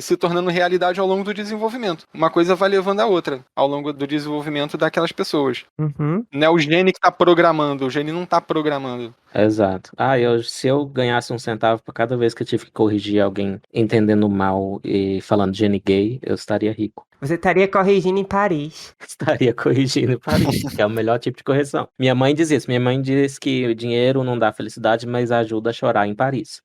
se tornando realidade ao longo do desenvolvimento. Uma coisa vai levando a outra, ao longo do desenvolvimento daquelas pessoas. Não é o gene que está programando, o gene não está programando. Exato. Se eu ganhasse um centavo por cada vez que eu tive que corrigir alguém entendendo mal e falando gene gay, eu estaria rico. Você estaria corrigindo em Paris. Estaria corrigindo em Paris, que é o melhor tipo de correção. Minha mãe diz isso. Minha mãe diz que o dinheiro não dá felicidade, mas ajuda a chorar em Paris.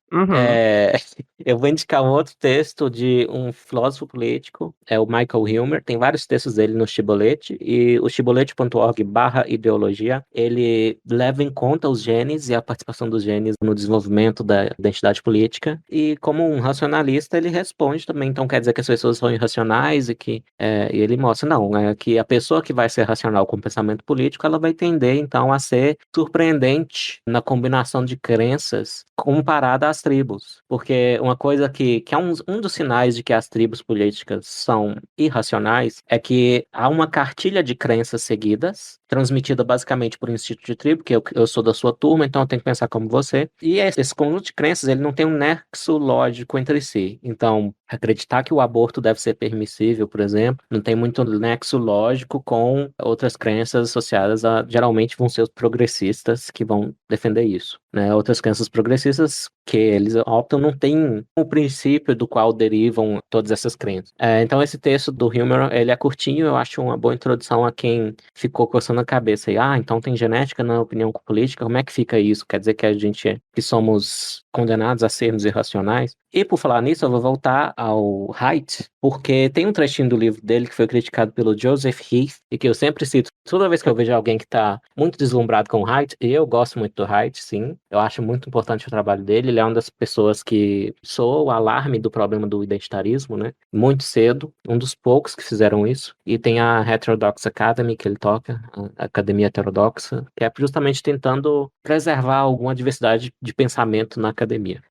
Eu vou indicar um outro texto de um filósofo político, é o Michael Hilmer. Tem vários textos dele no Shibboleth, e o shibboleth.org/ideologia, ele leva em conta os genes e a participação dos genes no desenvolvimento da identidade política, e como um racionalista ele responde também, então quer dizer que as pessoas são irracionais e que e ele mostra, que a pessoa que vai ser racional com o pensamento político, ela vai tender então a ser surpreendente na combinação de crenças comparada às tribos, porque uma coisa que é um dos sinais de que as tribos políticas são irracionais é que há uma cartilha de crenças seguidas, transmitida basicamente por instinto de tribo, que eu sou da sua turma, então eu tenho que pensar como você, e esse conjunto de crenças ele não tem um nexo lógico entre si. Então, acreditar que o aborto deve ser permissível, por exemplo, não tem muito nexo lógico com outras crenças associadas geralmente vão ser os progressistas que vão defender isso, né? Outras crenças progressistas que eles optam não tem o princípio do qual derivam todas essas crenças. Então esse texto do Hilmer, ele é curtinho, eu acho uma boa introdução a quem ficou coçando a cabeça. Então tem genética na opinião política, como é que fica isso? Quer dizer que a gente que somos condenados a sermos irracionais? E por falar nisso, eu vou voltar ao Haidt, porque tem um trechinho do livro dele que foi criticado pelo Joseph Heath, e que eu sempre cito toda vez que eu vejo alguém que está muito deslumbrado com o Haidt, e eu gosto muito do Haidt, sim, eu acho muito importante o trabalho dele, ele é uma das pessoas que soou o alarme do problema do identitarismo, né, muito cedo, um dos poucos que fizeram isso, e tem a Heterodox Academy que ele toca, a Academia Heterodoxa, que é justamente tentando preservar alguma diversidade de pensamento na academia.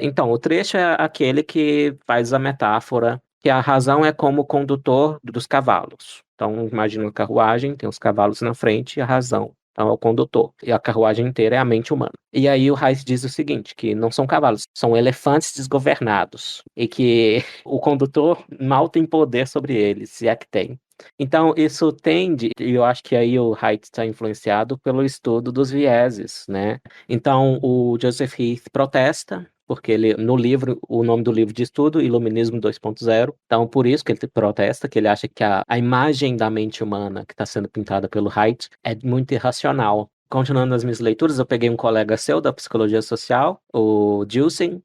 Então, o trecho é aquele que faz a metáfora que a razão é como o condutor dos cavalos. Então, imagina uma carruagem, tem os cavalos na frente e a razão. Então, é o condutor. E a carruagem inteira é a mente humana. E aí o Haidt diz o seguinte, que não são cavalos, são elefantes desgovernados. E que o condutor mal tem poder sobre eles, se é que tem. Então, isso tende, e eu acho que aí o Haidt está influenciado pelo estudo dos vieses, né? Então, o Joseph Heath protesta, porque ele, no livro, o nome do livro diz tudo, Iluminismo 2.0, então por isso que ele protesta, que ele acha que a imagem da mente humana que está sendo pintada pelo Haidt é muito irracional. Continuando as minhas leituras, eu peguei um colega seu da psicologia social, o Gilson,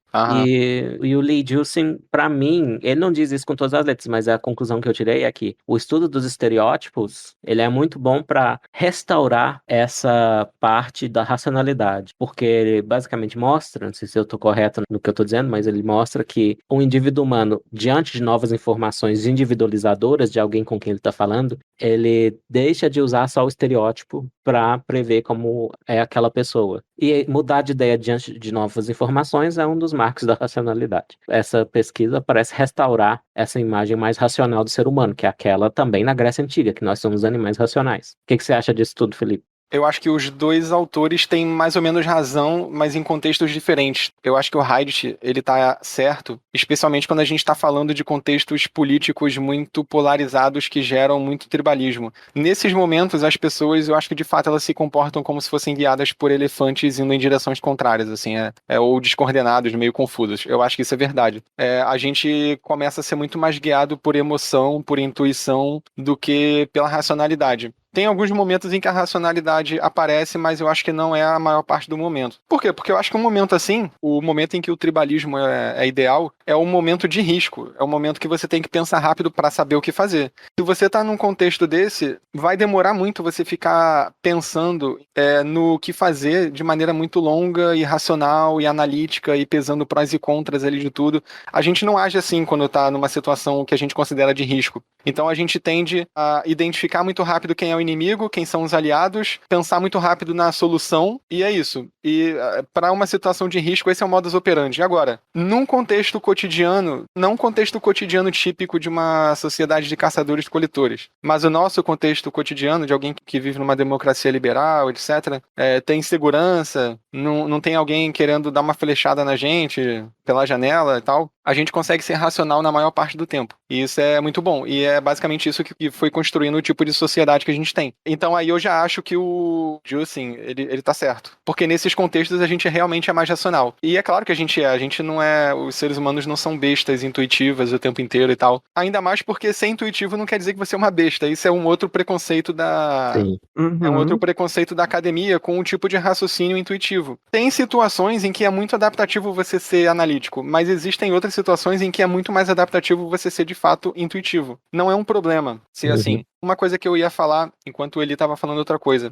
e o Lee Gilson, para mim, ele não diz isso com todas as letras, mas a conclusão que eu tirei é que o estudo dos estereótipos, ele é muito bom para restaurar essa parte da racionalidade, porque ele basicamente mostra, não sei se eu estou correto no que eu estou dizendo, mas ele mostra que o indivíduo humano, diante de novas informações individualizadoras de alguém com quem ele está falando, ele deixa de usar só o estereótipo para prever como é aquela pessoa. E mudar de ideia diante de novas informações é um dos marcos da racionalidade. Essa pesquisa parece restaurar essa imagem mais racional do ser humano, que é aquela também na Grécia Antiga, que nós somos animais racionais. O que você acha disso tudo, Felipe? Eu acho que os dois autores têm mais ou menos razão, mas em contextos diferentes. Eu acho que o Haidt, ele tá certo, especialmente quando a gente está falando de contextos políticos muito polarizados que geram muito tribalismo. Nesses momentos, as pessoas, eu acho que de fato elas se comportam como se fossem guiadas por elefantes indo em direções contrárias, assim, ou descoordenados, meio confusos. Eu acho que isso é verdade. A gente começa a ser muito mais guiado por emoção, por intuição, do que pela racionalidade. Tem alguns momentos em que a racionalidade aparece, mas eu acho que não é a maior parte do momento. Por quê? Porque eu acho que um momento assim, o momento em que o tribalismo é ideal, é um momento de risco. É um momento que você tem que pensar rápido para saber o que fazer. Se você está num contexto desse, vai demorar muito você ficar pensando no que fazer de maneira muito longa e racional e analítica e pesando prós e contras ali de tudo. A gente não age assim quando está numa situação que a gente considera de risco. Então a gente tende a identificar muito rápido quem é o inimigo, quem são os aliados, pensar muito rápido na solução, e é isso. E para uma situação de risco, esse é o modus operandi. Agora, num contexto cotidiano, não um contexto cotidiano típico de uma sociedade de caçadores-coletores, mas o nosso contexto cotidiano de alguém que vive numa democracia liberal, etc., tem segurança, não tem alguém querendo dar uma flechada na gente pela janela e tal, a gente consegue ser racional na maior parte do tempo. E isso é muito bom. E é basicamente isso que foi construindo o tipo de sociedade que a gente tem. Então aí eu já acho que o Justin, ele tá certo. Porque nesses contextos a gente realmente é mais racional. E é claro que a gente não é, os seres humanos não são bestas intuitivas o tempo inteiro e tal. Ainda mais porque ser intuitivo não quer dizer que você é uma besta. Isso é um outro preconceito é um outro preconceito da academia com um tipo de raciocínio intuitivo. Tem situações em que é muito adaptativo você ser analítico, mas existem outras situações em que é muito mais adaptativo você ser de fato intuitivo. Não é um problema ser assim. Uma coisa que eu ia falar, enquanto ele estava falando outra coisa,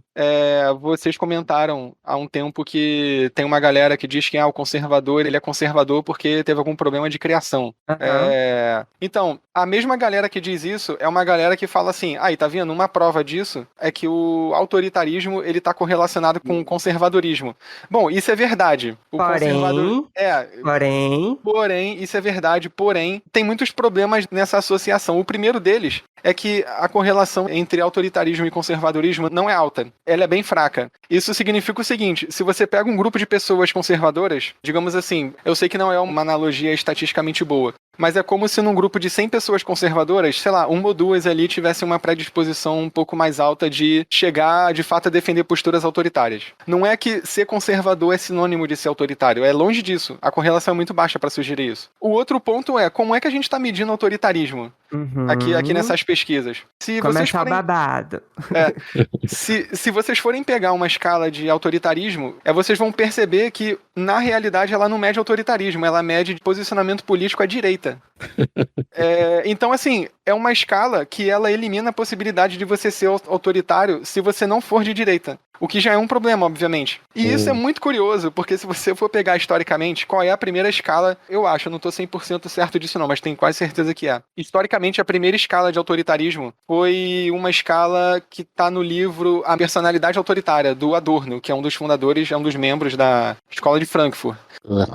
vocês comentaram há um tempo que tem uma galera que diz que o conservador, ele é conservador porque teve algum problema de criação. Então, a mesma galera que diz isso é uma galera que fala assim, tá vendo? Uma prova disso é que o autoritarismo, ele tá correlacionado com o conservadorismo. Bom, isso é verdade. Porém, isso é verdade, porém, tem muitos problemas nessa associação. O primeiro deles é que a correlação entre autoritarismo e conservadorismo não é alta. Ela é bem fraca. Isso significa o seguinte, se você pega um grupo de pessoas conservadoras, digamos assim, eu sei que não é uma analogia estatisticamente boa, mas é como se num grupo de 100 pessoas conservadoras, sei lá, uma ou duas ali tivessem uma predisposição um pouco mais alta de chegar, de fato, a defender posturas autoritárias. Não é que ser conservador é sinônimo de ser autoritário, é longe disso. A correlação é muito baixa para sugerir isso. O outro ponto é, como é que a gente está medindo autoritarismo aqui nessas pesquisas? Começa babado. Se vocês forem pegar uma escala de autoritarismo, vocês vão perceber que, na realidade, ela não mede autoritarismo, ela mede posicionamento político à direita. Então, assim, é uma escala que ela elimina a possibilidade de você ser autoritário se você não for de direita. O que já é um problema, obviamente. E isso é muito curioso, porque se você for pegar historicamente, qual é a primeira escala, eu não tô 100% certo disso não, mas tenho quase certeza que é. Historicamente, a primeira escala de autoritarismo foi uma escala que tá no livro A Personalidade Autoritária, do Adorno, que é um dos fundadores, é um dos membros da Escola de Frankfurt.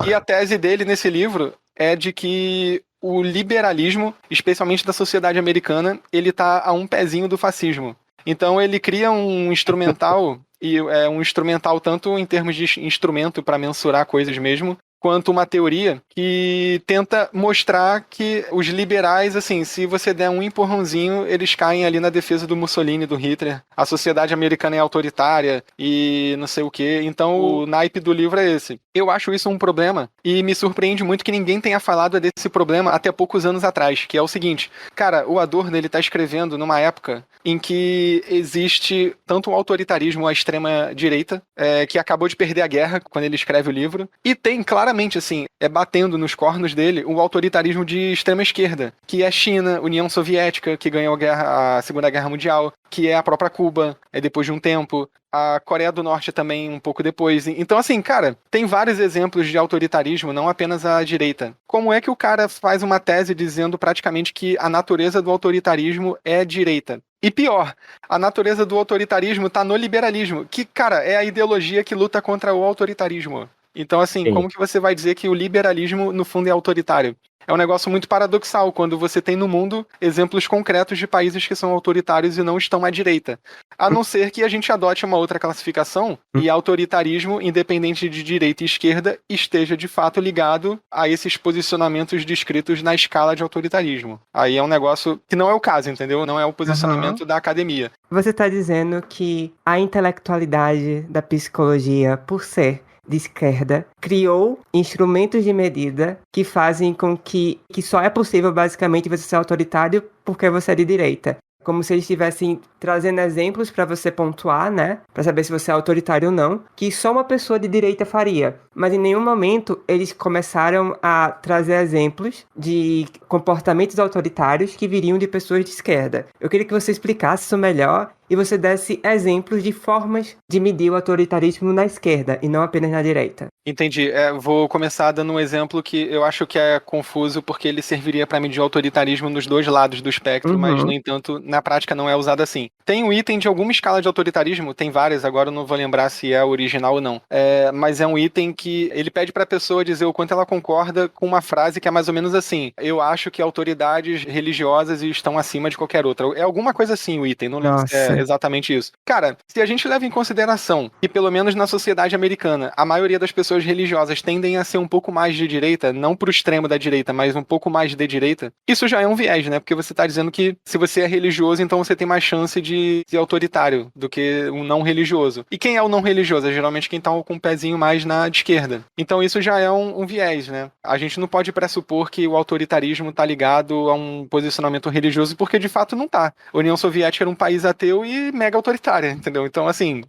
E a tese dele nesse livro é de que o liberalismo, especialmente da sociedade americana, ele tá a um pezinho do fascismo. Então ele cria um instrumental, e é um instrumental tanto em termos de instrumento para mensurar coisas mesmo, quanto uma teoria que tenta mostrar que os liberais, assim, se você der um empurrãozinho, eles caem ali na defesa do Mussolini, do Hitler. A sociedade americana é autoritária e não sei o quê. Então o naipe do livro é esse. Eu acho isso um problema e me surpreende muito que ninguém tenha falado desse problema até poucos anos atrás, que é o seguinte. Cara, o Adorno, ele tá escrevendo numa época em que existe tanto um autoritarismo à extrema direita, que acabou de perder a guerra quando ele escreve o livro, e tem claramente, assim, batendo nos cornos dele, o autoritarismo de extrema esquerda, que é a China, União Soviética, que ganhou a Segunda Guerra Mundial, que é a própria Cuba, depois de um tempo, a Coreia do Norte também um pouco depois. Então, assim, cara, tem vários exemplos de autoritarismo, não apenas a direita. Como é que o cara faz uma tese dizendo praticamente que a natureza do autoritarismo é direita? E pior, a natureza do autoritarismo está no liberalismo, que, cara, é a ideologia que luta contra o autoritarismo. Então, assim, como que você vai dizer que o liberalismo, no fundo, é autoritário? É um negócio muito paradoxal quando você tem no mundo exemplos concretos de países que são autoritários e não estão à direita. A não ser que a gente adote uma outra classificação e autoritarismo, independente de direita e esquerda, esteja de fato ligado a esses posicionamentos descritos na escala de autoritarismo. Aí é um negócio que não é o caso, entendeu? Não é o posicionamento da academia. Você está dizendo que a intelectualidade da psicologia, por ser de esquerda, criou instrumentos de medida que fazem com que só é possível, basicamente, você ser autoritário porque você é de direita. Como se eles estivessem trazendo exemplos para você pontuar, né? Para saber se você é autoritário ou não, que só uma pessoa de direita faria. Mas em nenhum momento eles começaram a trazer exemplos de comportamentos autoritários que viriam de pessoas de esquerda. Eu queria que você explicasse isso melhor e você desse exemplos de formas de medir o autoritarismo na esquerda e não apenas na direita. Entendi. Vou começar dando um exemplo que eu acho que é confuso, porque ele serviria para medir o autoritarismo nos dois lados do espectro, mas, no entanto, na prática não é usado assim. Tem um item de alguma escala de autoritarismo, tem várias, agora eu não vou lembrar se é original ou não, mas é um item que ele pede para a pessoa dizer o quanto ela concorda com uma frase que é mais ou menos assim: eu acho que autoridades religiosas estão acima de qualquer outra. É alguma coisa assim o item, não lembro se é exatamente isso. Cara, se a gente leva em consideração que, pelo menos na sociedade americana, a maioria das pessoas religiosas tendem a ser um pouco mais de direita, não pro extremo da direita, mas um pouco mais de direita, isso já é um viés, né? Porque você tá dizendo que se você é religioso, então você tem mais chance de ser autoritário do que um não religioso. E quem é o não religioso? É geralmente quem tá com um pezinho mais na esquerda. Então isso já é um viés, né? A gente não pode pressupor que o autoritarismo tá ligado a um posicionamento religioso, porque de fato não tá. A União Soviética era um país ateu e mega autoritária, entendeu? Então, assim,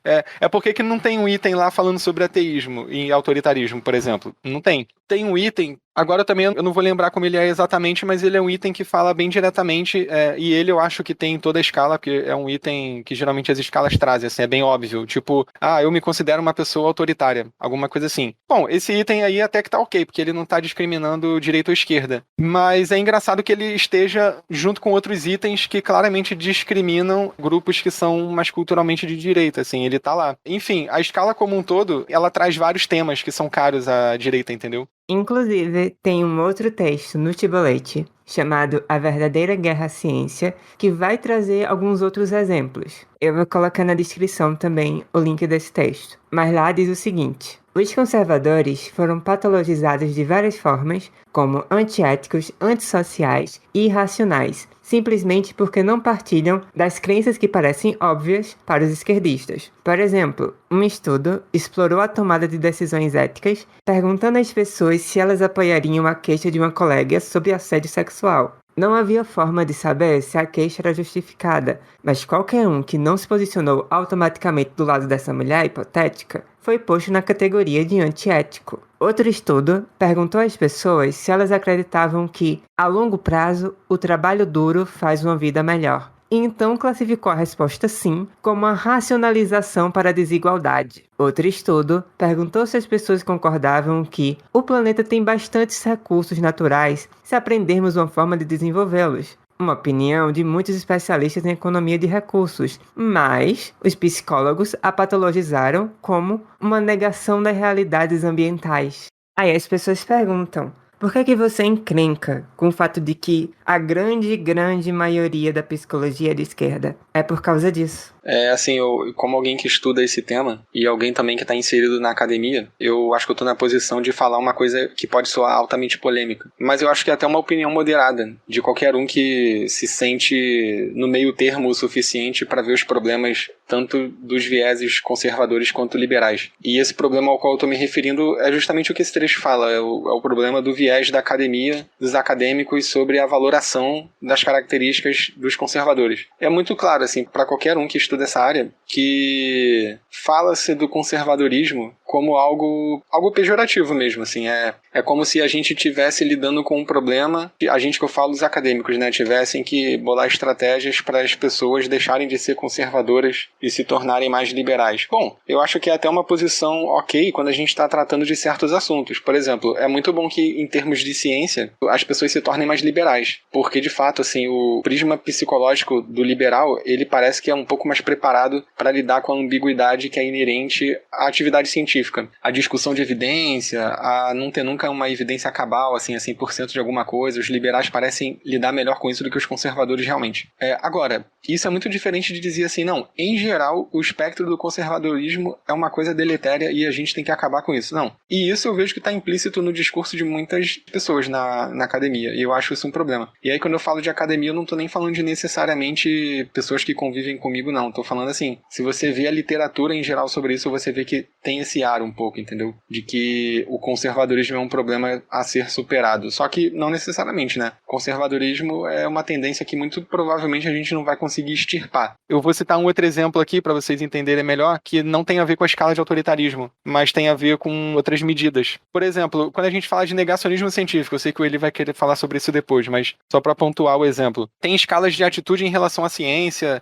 porque que não tem um item lá falando sobre ateísmo e autoritarismo, por exemplo? Não tem. Tem um item, agora também eu não vou lembrar como ele é exatamente, mas ele é um item que fala bem diretamente, e ele eu acho que tem em toda a escala, porque é um item que geralmente as escalas trazem, assim, é bem óbvio, tipo, eu me considero uma pessoa autoritária, alguma coisa assim. Bom, esse item aí até que tá ok, porque ele não tá discriminando direita ou esquerda, mas é engraçado que ele esteja junto com outros itens que claramente discriminam grupos que são mais culturalmente de direita, assim, ele tá lá. Enfim, a escala como um todo, ela traz vários temas que são caros à direita, entendeu? Inclusive, tem um outro texto no Tibolete, chamado A Verdadeira Guerra à Ciência, que vai trazer alguns outros exemplos. Eu vou colocar na descrição também o link desse texto. Mas lá diz o seguinte: os conservadores foram patologizados de várias formas, como antiéticos, antissociais e irracionais, simplesmente porque não partilham das crenças que parecem óbvias para os esquerdistas. Por exemplo, um estudo explorou a tomada de decisões éticas, perguntando às pessoas se elas apoiariam a queixa de uma colega sobre assédio sexual. Não havia forma de saber se a queixa era justificada, mas qualquer um que não se posicionou automaticamente do lado dessa mulher hipotética foi posto na categoria de antiético. Outro estudo perguntou às pessoas se elas acreditavam que, a longo prazo, o trabalho duro faz uma vida melhor. E então classificou a resposta sim como uma racionalização para a desigualdade. Outro estudo perguntou se as pessoas concordavam que o planeta tem bastantes recursos naturais se aprendermos uma forma de desenvolvê-los. Uma opinião de muitos especialistas em economia de recursos, mas os psicólogos a patologizaram como uma negação das realidades ambientais. Aí as pessoas perguntam: por que você encrenca com o fato de que a grande maioria da psicologia é de esquerda? É por causa disso. Assim, como alguém que estuda esse tema, e alguém também que está inserido na academia, eu acho que eu estou na posição de falar uma coisa que pode soar altamente polêmica. Mas eu acho que é até uma opinião moderada, de qualquer um que se sente no meio termo o suficiente para ver os problemas tanto dos vieses conservadores quanto liberais. E esse problema ao qual eu estou me referindo é justamente o que esse trecho fala, é o problema do viés da academia, dos acadêmicos sobre a valoração das características dos conservadores. É muito claro, assim, para qualquer um que estuda essa área, que fala-se do conservadorismo como algo pejorativo mesmo, assim, é como se a gente estivesse lidando com um problema, a gente que eu falo os acadêmicos, né, tivessem que bolar estratégias para as pessoas deixarem de ser conservadoras e se tornarem mais liberais. Bom, eu acho que é até uma posição ok quando a gente está tratando de certos assuntos. Por exemplo, é muito bom que em termos de ciência as pessoas se tornem mais liberais, porque de fato, assim, o prisma psicológico do liberal, ele parece que é um pouco mais preparado para lidar com a ambiguidade que é inerente à atividade científica. A discussão de evidência, a não ter nunca uma evidência cabal, assim, a 100% de alguma coisa. Os liberais parecem lidar melhor com isso do que os conservadores realmente. Agora, isso é muito diferente de dizer assim, não, em geral, o espectro do conservadorismo é uma coisa deletéria e a gente tem que acabar com isso. Não. E isso eu vejo que está implícito no discurso de muitas pessoas na academia, e eu acho isso um problema. E aí, quando eu falo de academia, eu não estou nem falando de necessariamente pessoas que convivem comigo, não. Estou falando assim, se você vê a literatura em geral sobre isso, você vê que tem esse ar um pouco, entendeu? De que o conservadorismo é um problema a ser superado. Só que não necessariamente, né? Conservadorismo é uma tendência que muito provavelmente a gente não vai conseguir extirpar. Eu vou citar um outro exemplo aqui para vocês entenderem melhor, que não tem a ver com a escala de autoritarismo, mas tem a ver com outras medidas. Por exemplo, quando a gente fala de negacionismo científico, eu sei que o Eli vai querer falar sobre isso depois, mas só para pontuar o exemplo. Tem escalas de atitude em relação à ciência,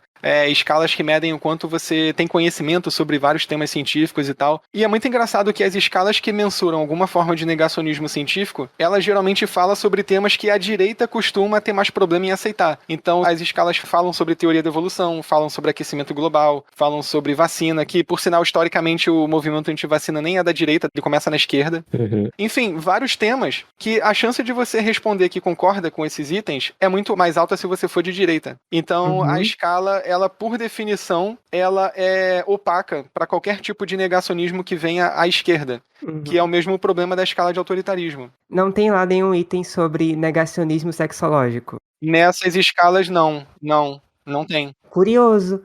escalas que medem o quanto você tem conhecimento sobre vários temas científicos e tal. E é muito engraçado que as escalas que mensuram alguma forma de negacionismo científico, elas geralmente falam sobre temas que a direita costuma ter mais problema em aceitar. Então, as escalas falam sobre teoria da evolução, falam sobre aquecimento global, falam sobre vacina, que, por sinal, historicamente, o movimento anti-vacina nem é da direita, ele começa na esquerda. Enfim, vários temas que a chance de você responder que concorda com esses itens é muito mais alta se você for de direita. Então, a escala, ela, por definição, ela é opaca para qualquer tipo de negacionismo que venha à esquerda, que é o mesmo problema da escala de autoritarismo. Não tem lá nenhum item sobre negacionismo sexológico. Nessas escalas, não tem. Curioso,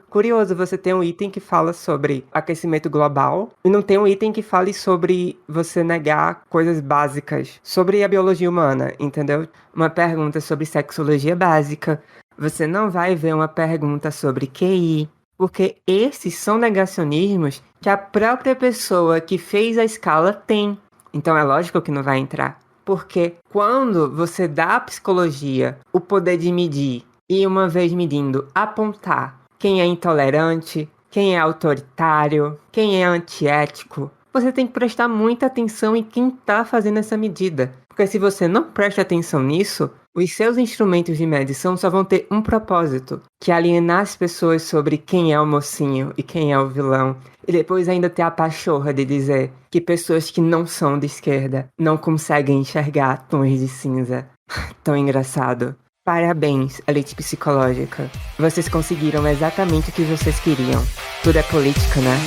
você tem um item que fala sobre aquecimento global e não tem um item que fale sobre você negar coisas básicas sobre a biologia humana, entendeu? Uma pergunta sobre sexologia básica, você não vai ver uma pergunta sobre QI, porque esses são negacionismos que a própria pessoa que fez a escala tem. Então é lógico que não vai entrar. Porque quando você dá à psicologia o poder de medir e, uma vez medindo, apontar quem é intolerante, quem é autoritário, quem é antiético, você tem que prestar muita atenção em quem está fazendo essa medida. Porque se você não presta atenção nisso, os seus instrumentos de medição só vão ter um propósito, que é alienar as pessoas sobre quem é o mocinho e quem é o vilão. E depois ainda ter a pachorra de dizer que pessoas que não são de esquerda não conseguem enxergar tons de cinza. Tão engraçado. Parabéns, elite psicológica. Vocês conseguiram exatamente o que vocês queriam. Tudo é política, né?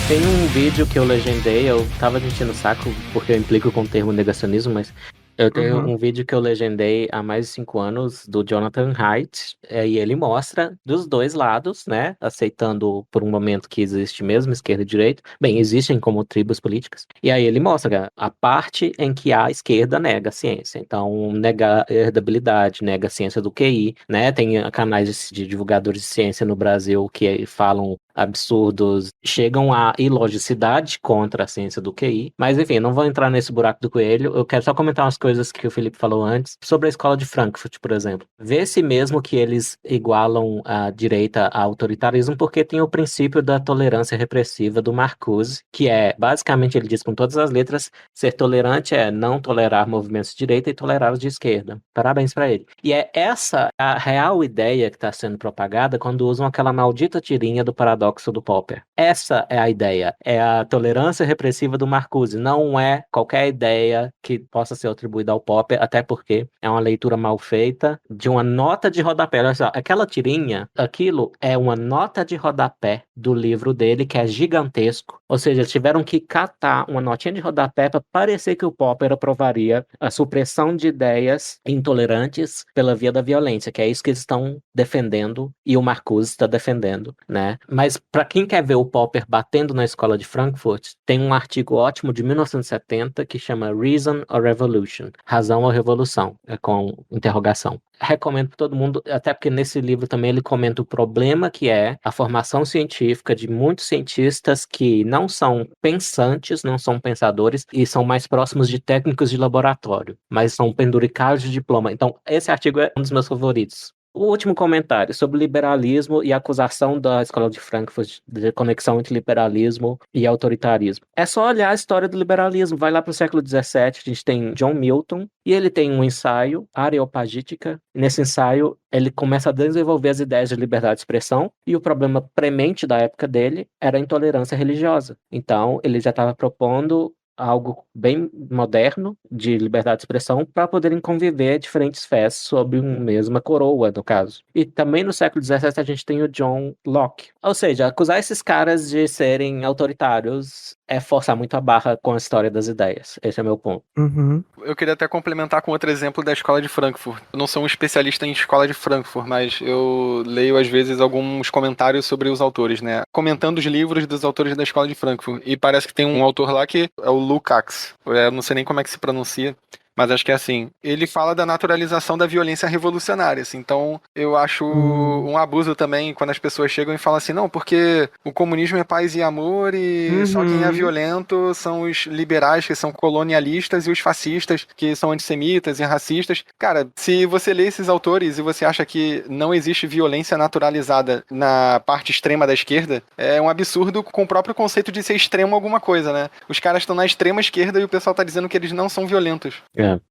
Tem um vídeo que eu legendei, eu tava enchendo o saco porque eu implico com o termo negacionismo, mas eu tenho um vídeo que eu legendei há mais de 5 anos do Jonathan Haidt, e ele mostra dos dois lados, né, aceitando por um momento que existe mesmo esquerda e direita, bem, existem como tribos políticas, e aí ele mostra a parte em que a esquerda nega a ciência, então nega a herdabilidade, nega a ciência do QI, né, tem canais de divulgadores de ciência no Brasil que falam absurdos, chegam à ilogicidade contra a ciência do QI, mas enfim, não vou entrar nesse buraco do coelho, eu quero só comentar umas coisas que o Felipe falou antes, sobre a escola de Frankfurt, por exemplo. Vê-se mesmo que eles igualam a direita ao autoritarismo porque tem o princípio da tolerância repressiva do Marcuse, que é, basicamente, ele diz com todas as letras, ser tolerante é não tolerar movimentos de direita e tolerar os de esquerda. Parabéns pra ele. E é essa a real ideia que está sendo propagada quando usam aquela maldita tirinha do paradoxo do Popper. Essa é a ideia, é a tolerância repressiva do Marcuse, não é qualquer ideia que possa ser atribuída ao Popper, até porque é uma leitura mal feita de uma nota de rodapé. Olha só, aquela tirinha, aquilo é uma nota de rodapé do livro dele, que é gigantesco, ou seja, eles tiveram que catar uma notinha de rodapé para parecer que o Popper aprovaria a supressão de ideias intolerantes pela via da violência, que é isso que eles estão defendendo e o Marcuse está defendendo, né? Mas para quem quer ver o Popper batendo na escola de Frankfurt, tem um artigo ótimo de 1970 que chama Reason or Revolution, Razão ou Revolução, com interrogação. Recomendo para todo mundo, até porque nesse livro também ele comenta o problema que é a formação científica de muitos cientistas que não são pensantes, não são pensadores e são mais próximos de técnicos de laboratório, mas são penduricários de diploma. Então, esse artigo é um dos meus favoritos. O último comentário sobre liberalismo e a acusação da Escola de Frankfurt de conexão entre liberalismo e autoritarismo. É só olhar a história do liberalismo. Vai lá para o século XVII, a gente tem John Milton, e ele tem um ensaio, Areopagítica. Nesse ensaio, ele começa a desenvolver as ideias de liberdade de expressão, e o problema premente da época dele era a intolerância religiosa. Então, ele já estava propondo algo bem moderno de liberdade de expressão para poderem conviver diferentes fés sob uma mesma coroa, no caso. E também no século XVII a gente tem o John Locke. Ou seja, acusar esses caras de serem autoritários é forçar muito a barra com a história das ideias. Esse é o meu ponto. Eu queria até complementar com outro exemplo da Escola de Frankfurt. Eu não sou um especialista em Escola de Frankfurt, mas eu leio às vezes alguns comentários sobre os autores, né? Comentando os livros dos autores da Escola de Frankfurt. E parece que tem um autor lá que é o Lukács. Eu não sei nem como é que se pronuncia. Mas acho que é assim, ele fala da naturalização da violência revolucionária, assim, então eu acho um abuso também quando as pessoas chegam e falam assim, não, porque o comunismo é paz e amor e só quem é violento são os liberais que são colonialistas e os fascistas que são antissemitas e racistas. Cara, se você lê esses autores e você acha que não existe violência naturalizada na parte extrema da esquerda, é um absurdo com o próprio conceito de ser extremo alguma coisa, né? Os caras estão na extrema esquerda e o pessoal tá dizendo que eles não são violentos.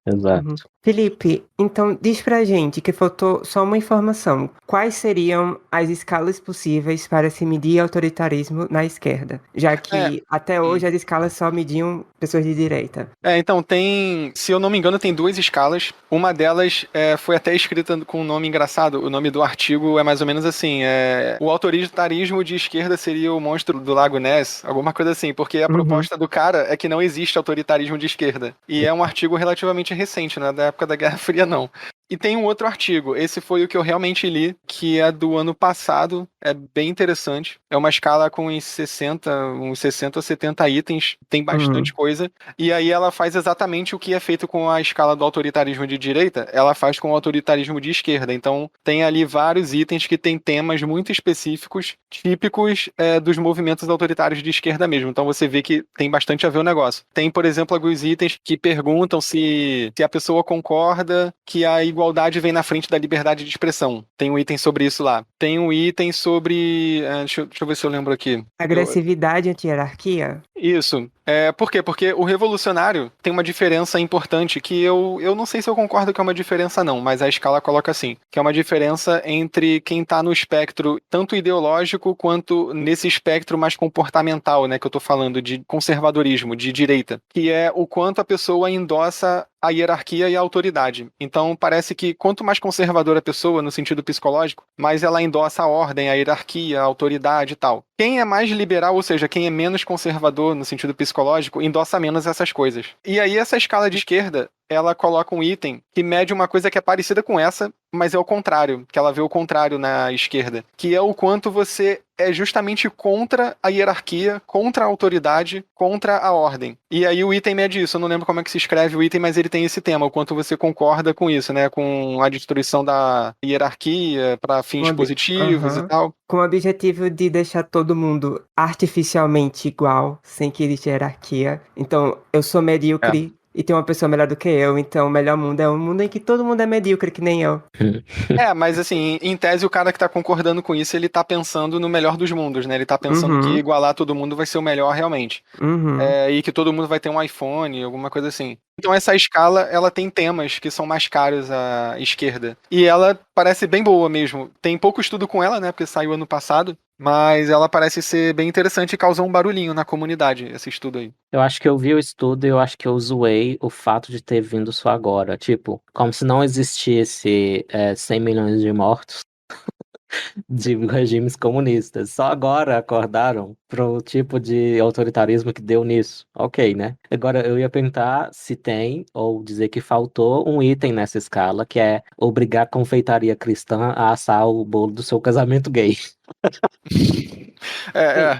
Exato. Felipe, então diz pra gente que faltou só uma informação. Quais seriam as escalas possíveis para se medir autoritarismo na esquerda? Já que até hoje as escalas só mediam pessoas de direita. Então tem, se eu não me engano, tem 2 escalas. Uma delas foi até escrita com um nome engraçado. O nome do artigo é mais ou menos assim, o autoritarismo de esquerda seria o monstro do Lago Ness, alguma coisa assim, porque a proposta do cara é que não existe autoritarismo de esquerda. E é um artigo relativamente recente, né? Da época da Guerra Fria, não. E tem um outro artigo, esse foi o que eu realmente li, que é do ano passado, é bem interessante. É uma escala com uns 60 ou 70 itens, tem bastante coisa. E aí ela faz exatamente o que é feito com a escala do autoritarismo de direita, ela faz com o autoritarismo de esquerda. Então tem ali vários itens que tem temas muito específicos, típicos dos movimentos autoritários de esquerda mesmo. Então você vê que tem bastante a ver o negócio. Tem, por exemplo, alguns itens que perguntam se a pessoa concorda que a igualdade vem na frente da liberdade de expressão. Tem um item sobre isso lá. Tem um item sobre... deixa eu ver se eu lembro aqui. Agressividade anti-hierarquia? Isso. Por quê? Porque o revolucionário tem uma diferença importante que eu não sei se eu concordo que é uma diferença não, mas a escala coloca assim, que é uma diferença entre quem tá no espectro tanto ideológico quanto nesse espectro mais comportamental, né, que eu tô falando de conservadorismo, de direita, que é o quanto a pessoa endossa a hierarquia e a autoridade. Então parece que quanto mais conservadora a pessoa, no sentido psicológico, mais ela endossa a ordem, a hierarquia, a autoridade e tal. Quem é mais liberal, ou seja, quem é menos conservador no sentido psicológico, endossa menos essas coisas. E aí essa escala de esquerda, ela coloca um item que mede uma coisa que é parecida com essa, mas é o contrário, que ela vê o contrário na esquerda, que é o quanto você é justamente contra a hierarquia, contra a autoridade, contra a ordem. E aí o item mede isso, eu não lembro como é que se escreve o item, mas ele tem esse tema, o quanto você concorda com isso, né, com a destruição da hierarquia para fins positivos e tal. Com o objetivo de deixar todo mundo artificialmente igual, sem que exista hierarquia. Então, eu sou medíocre e tem uma pessoa melhor do que eu, então o melhor mundo é um mundo em que todo mundo é medíocre, que nem eu. Mas assim, em tese o cara que tá concordando com isso, ele tá pensando no melhor dos mundos, né? Ele tá pensando que igualar todo mundo vai ser o melhor realmente. E que todo mundo vai ter um iPhone, alguma coisa assim. Então essa escala, ela tem temas que são mais caros à esquerda. E ela parece bem boa mesmo. Tem pouco estudo com ela, né? Porque saiu ano passado. Mas ela parece ser bem interessante e causou um barulhinho na comunidade, esse estudo aí. Eu acho que eu vi o estudo e eu acho que eu zoei o fato de ter vindo só agora. Tipo, como se não existisse 100 milhões de mortos de regimes comunistas. Só agora acordaram pro tipo de autoritarismo que deu nisso. Ok, né? Agora eu ia perguntar se tem, ou dizer que faltou um item nessa escala, que é obrigar a confeitaria cristã a assar o bolo do seu casamento gay.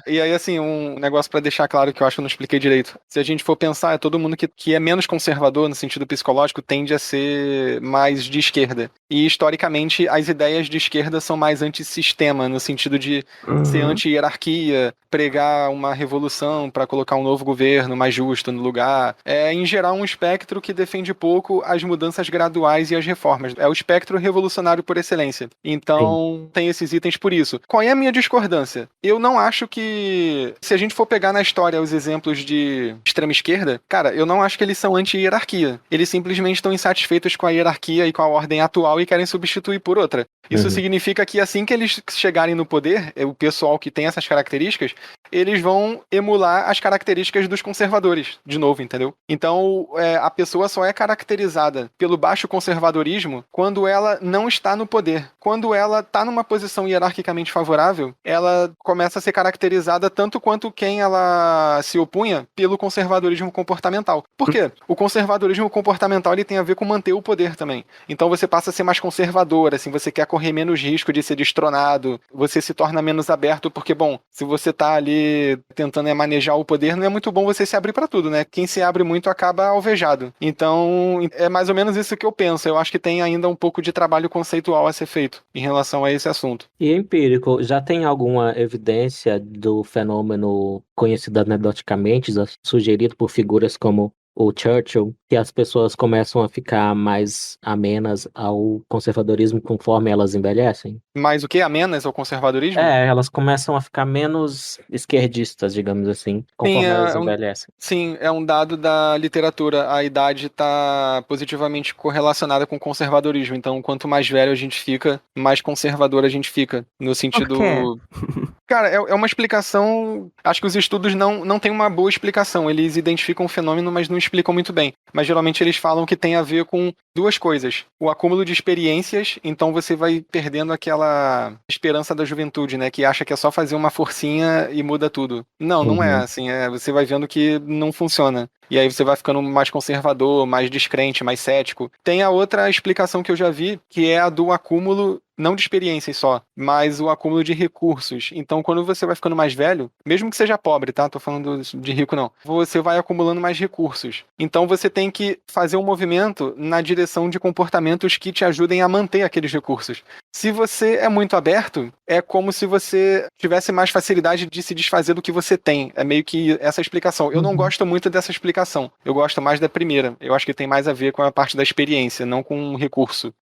E aí assim, um negócio pra deixar claro que eu acho que eu não expliquei direito. Se a gente for pensar, todo mundo que é menos conservador no sentido psicológico tende a ser mais de esquerda. E historicamente as ideias de esquerda são mais antissistema, no sentido de ser anti-hierarquia, pregar uma revolução para colocar um novo governo mais justo no lugar. É, em geral, um espectro que defende pouco as mudanças graduais e as reformas. É o espectro revolucionário por excelência. Então, tem esses itens por isso. Qual é a minha discordância? Eu não não acho que, se a gente for pegar na história os exemplos de extrema esquerda, cara, eu não acho que eles são anti-hierarquia. Eles simplesmente estão insatisfeitos com a hierarquia e com a ordem atual e querem substituir por outra. Isso significa que assim que eles chegarem no poder, o pessoal que tem essas características, eles vão emular as características dos conservadores, de novo, entendeu? Então, a pessoa só é caracterizada pelo baixo conservadorismo quando ela não está no poder. Quando ela está numa posição hierarquicamente favorável, ela começa a ser caracterizada tanto quanto quem ela se opunha pelo conservadorismo comportamental. Por quê? O conservadorismo comportamental ele tem a ver com manter o poder também. Então você passa a ser mais conservador, assim, você quer correr menos risco de ser destronado, você se torna menos aberto, porque, bom, se você tá ali tentando manejar o poder, não é muito bom você se abrir para tudo, né? Quem se abre muito acaba alvejado. Então, é mais ou menos isso que eu penso. Eu acho que tem ainda um pouco de trabalho conceitual a ser feito em relação a esse assunto. E empírico, já tem alguma evidência do fenômeno conhecido anedoticamente, sugerido por figuras como o Churchill, que as pessoas começam a ficar mais amenas ao conservadorismo conforme elas envelhecem? Mais o que? Amenas ao conservadorismo? Elas começam a ficar menos esquerdistas, digamos assim, conforme elas envelhecem. Sim, é um dado da literatura. A idade está positivamente correlacionada com o conservadorismo. Então, quanto mais velho a gente fica, mais conservador a gente fica. No sentido... Cara, é uma explicação... Acho que os estudos não têm uma boa explicação. Eles identificam o fenômeno, mas não explicam muito bem. Mas geralmente eles falam que tem a ver com duas coisas. O acúmulo de experiências, então você vai perdendo aquela esperança da juventude, né? Que acha que é só fazer uma forcinha e muda tudo. Não é assim. Você vai vendo que não funciona. E aí você vai ficando mais conservador, mais descrente, mais cético. Tem a outra explicação que eu já vi, que é a do acúmulo, não de experiências só, mas o acúmulo de recursos. Então, quando você vai ficando mais velho, mesmo que seja pobre, tá? Tô falando de rico, não. Você vai acumulando mais recursos. Então, você tem que fazer um movimento na direção de comportamentos que te ajudem a manter aqueles recursos. Se você é muito aberto, é como se você tivesse mais facilidade de se desfazer do que você tem. É meio que essa explicação. Eu não gosto muito dessa explicação. Eu gosto mais da primeira. Eu acho que tem mais a ver com a parte da experiência, não com um recurso.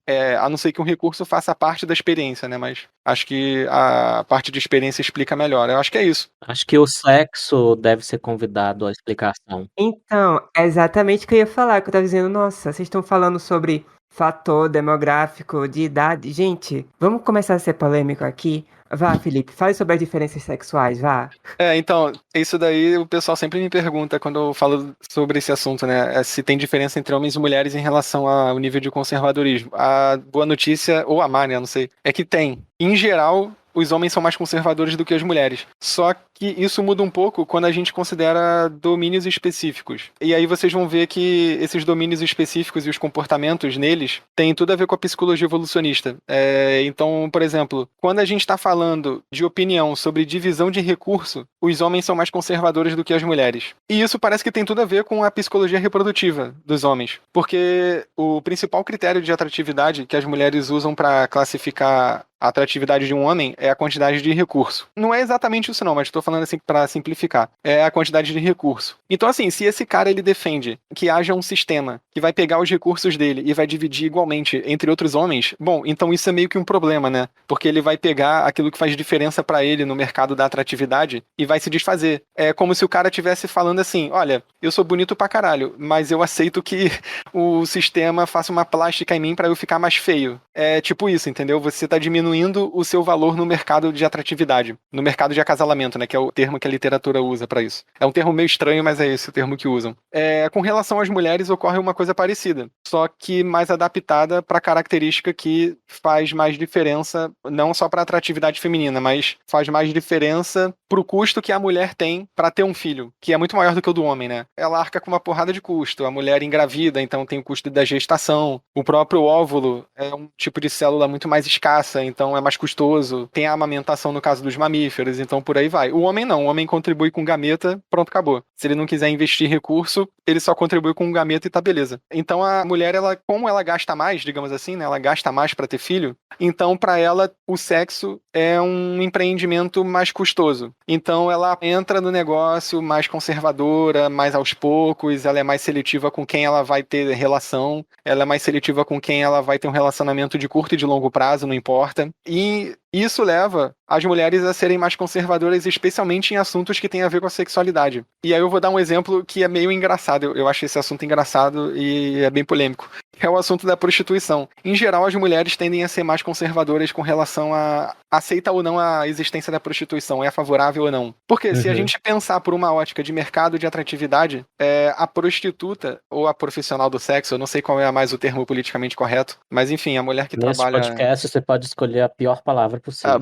A não ser que um recurso faça parte da experiência, né? Mas acho que a parte de experiência explica melhor. Eu acho que é isso. Acho que o sexo deve ser convidado à explicação. Então, é exatamente o que eu ia falar, que eu tava dizendo, nossa, vocês estão falando sobre fator demográfico, de idade. Gente, vamos começar a ser polêmico aqui? Vá, Felipe, fale sobre as diferenças sexuais, vá. Então, isso daí o pessoal sempre me pergunta quando eu falo sobre esse assunto, né? Se tem diferença entre homens e mulheres em relação ao nível de conservadorismo. A boa notícia, ou a má, né? Não sei, é que tem. Em geral, os homens são mais conservadores do que as mulheres. Só que isso muda um pouco quando a gente considera domínios específicos. E aí vocês vão ver que esses domínios específicos e os comportamentos neles têm tudo a ver com a psicologia evolucionista. Então, por exemplo, quando a gente está falando de opinião sobre divisão de recurso, os homens são mais conservadores do que as mulheres. E isso parece que tem tudo a ver com a psicologia reprodutiva dos homens. Porque o principal critério de atratividade que as mulheres usam para classificar a atratividade de um homem é a quantidade de recurso. Não é exatamente isso não, mas estou falando assim para simplificar. É a quantidade de recurso. Então assim, se esse cara ele defende que haja um sistema que vai pegar os recursos dele e vai dividir igualmente entre outros homens, bom, então isso é meio que um problema, né? Porque ele vai pegar aquilo que faz diferença para ele no mercado da atratividade e vai se desfazer. É como se o cara estivesse falando assim, olha, eu sou bonito pra caralho, mas eu aceito que o sistema faça uma plástica em mim para eu ficar mais feio. É tipo isso, entendeu? Você tá diminuindo o seu valor no mercado de atratividade, no mercado de acasalamento, né, que é o termo que a literatura usa para isso. É um termo meio estranho, mas é esse o termo que usam. Com relação às mulheres, ocorre uma coisa parecida, só que mais adaptada para a característica que faz mais diferença, não só para a atratividade feminina, mas faz mais diferença pro custo que a mulher tem para ter um filho, que é muito maior do que o do homem, né? Ela arca com uma porrada de custo. A mulher engravida, então tem o custo da gestação. O próprio óvulo é um tipo de célula muito mais escassa, então é mais custoso. Tem a amamentação no caso dos mamíferos, então por aí vai. O homem não. O homem contribui com gameta, pronto, acabou. Se ele não quiser investir recurso, ele só contribui com gameta e tá beleza. Então a mulher, como ela gasta mais, digamos assim, né? Ela gasta mais para ter filho, então para ela o sexo é um empreendimento mais custoso. Então ela entra no negócio mais conservadora, mais aos poucos, ela é mais seletiva com quem ela vai ter relação, ela é mais seletiva com quem ela vai ter um relacionamento de curto e de longo prazo, não importa. E E isso leva as mulheres a serem mais conservadoras, especialmente em assuntos que têm a ver com a sexualidade. E aí eu vou dar um exemplo que é meio engraçado. Eu acho esse assunto engraçado e é bem polêmico. É o assunto da prostituição. Em geral, as mulheres tendem a ser mais conservadoras com relação a aceita ou não a existência da prostituição, é favorável ou não. Porque se a gente pensar por uma ótica de mercado de atratividade, a prostituta ou a profissional do sexo, eu não sei qual é mais o termo politicamente correto, mas enfim, a mulher que trabalha... Nesse podcast você pode escolher a pior palavra possível.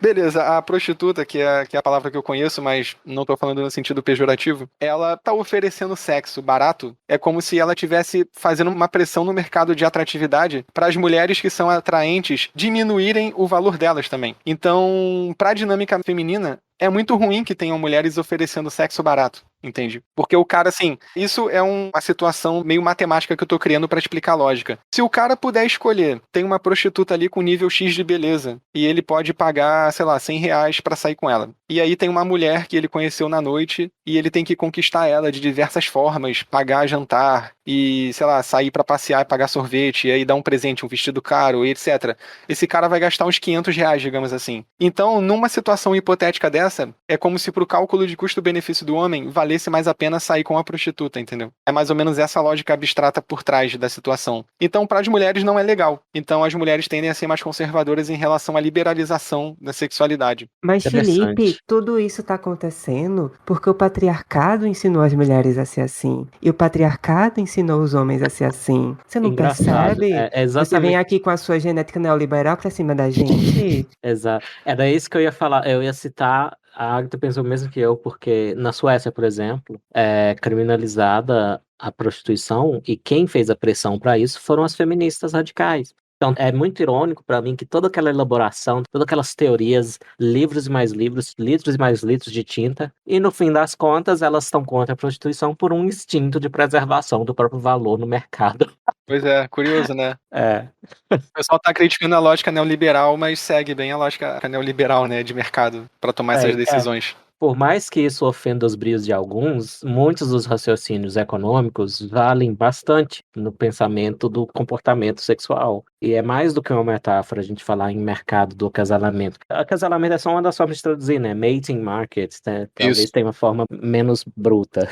Beleza, a prostituta, que é a palavra que eu conheço, mas não tô falando no sentido pejorativo, ela tá oferecendo sexo barato, é como se ela estivesse fazendo uma pressão no mercado de atratividade para as mulheres que são atraentes diminuírem o valor delas também. Então, para a dinâmica feminina, é muito ruim que tenham mulheres oferecendo sexo barato, entende? Porque o cara, assim, isso é uma situação meio matemática que eu tô criando pra explicar a lógica. Se o cara puder escolher, tem uma prostituta ali com nível X de beleza, e ele pode pagar, sei lá, R$100 pra sair com ela. E aí tem uma mulher que ele conheceu na noite, e ele tem que conquistar ela de diversas formas, pagar jantar, e, sei lá, sair pra passear e pagar sorvete, e aí dar um presente, um vestido caro, e etc. Esse cara vai gastar uns R$500, digamos assim. Então, numa situação hipotética dessa, é como se pro cálculo de custo-benefício do homem valesse mais a pena sair com a prostituta, entendeu? É mais ou menos essa lógica abstrata por trás da situação. Então, para as mulheres não é legal. Então, as mulheres tendem a ser mais conservadoras em relação à liberalização da sexualidade. Mas, Felipe, tudo isso tá acontecendo porque o patriarcado ensinou as mulheres a ser assim. E o patriarcado ensinou os homens a ser assim. Você não percebe? Exatamente. Você vem aqui com a sua genética neoliberal pra cima da gente? Exato. Era isso que eu ia falar. Eu ia citar. A Agatha pensou mesmo que eu, porque na Suécia, por exemplo, é criminalizada a prostituição e quem fez a pressão para isso foram as feministas radicais. Então, é muito irônico para mim que toda aquela elaboração, todas aquelas teorias, livros e mais livros, litros e mais litros de tinta, e no fim das contas elas estão contra a prostituição por um instinto de preservação do próprio valor no mercado. Pois é, curioso, né? É. O pessoal tá criticando a lógica neoliberal, mas segue bem a lógica neoliberal, né, de mercado, para tomar essas decisões. Por mais que isso ofenda os brios de alguns, muitos dos raciocínios econômicos valem bastante no pensamento do comportamento sexual. E é mais do que uma metáfora a gente falar em mercado do acasalamento. Acasalamento é só uma das formas de traduzir, né? Mating market, né? Talvez tenha uma forma menos bruta.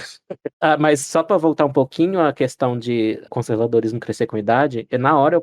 Mas só para voltar um pouquinho à questão de conservadorismo crescer com idade, na hora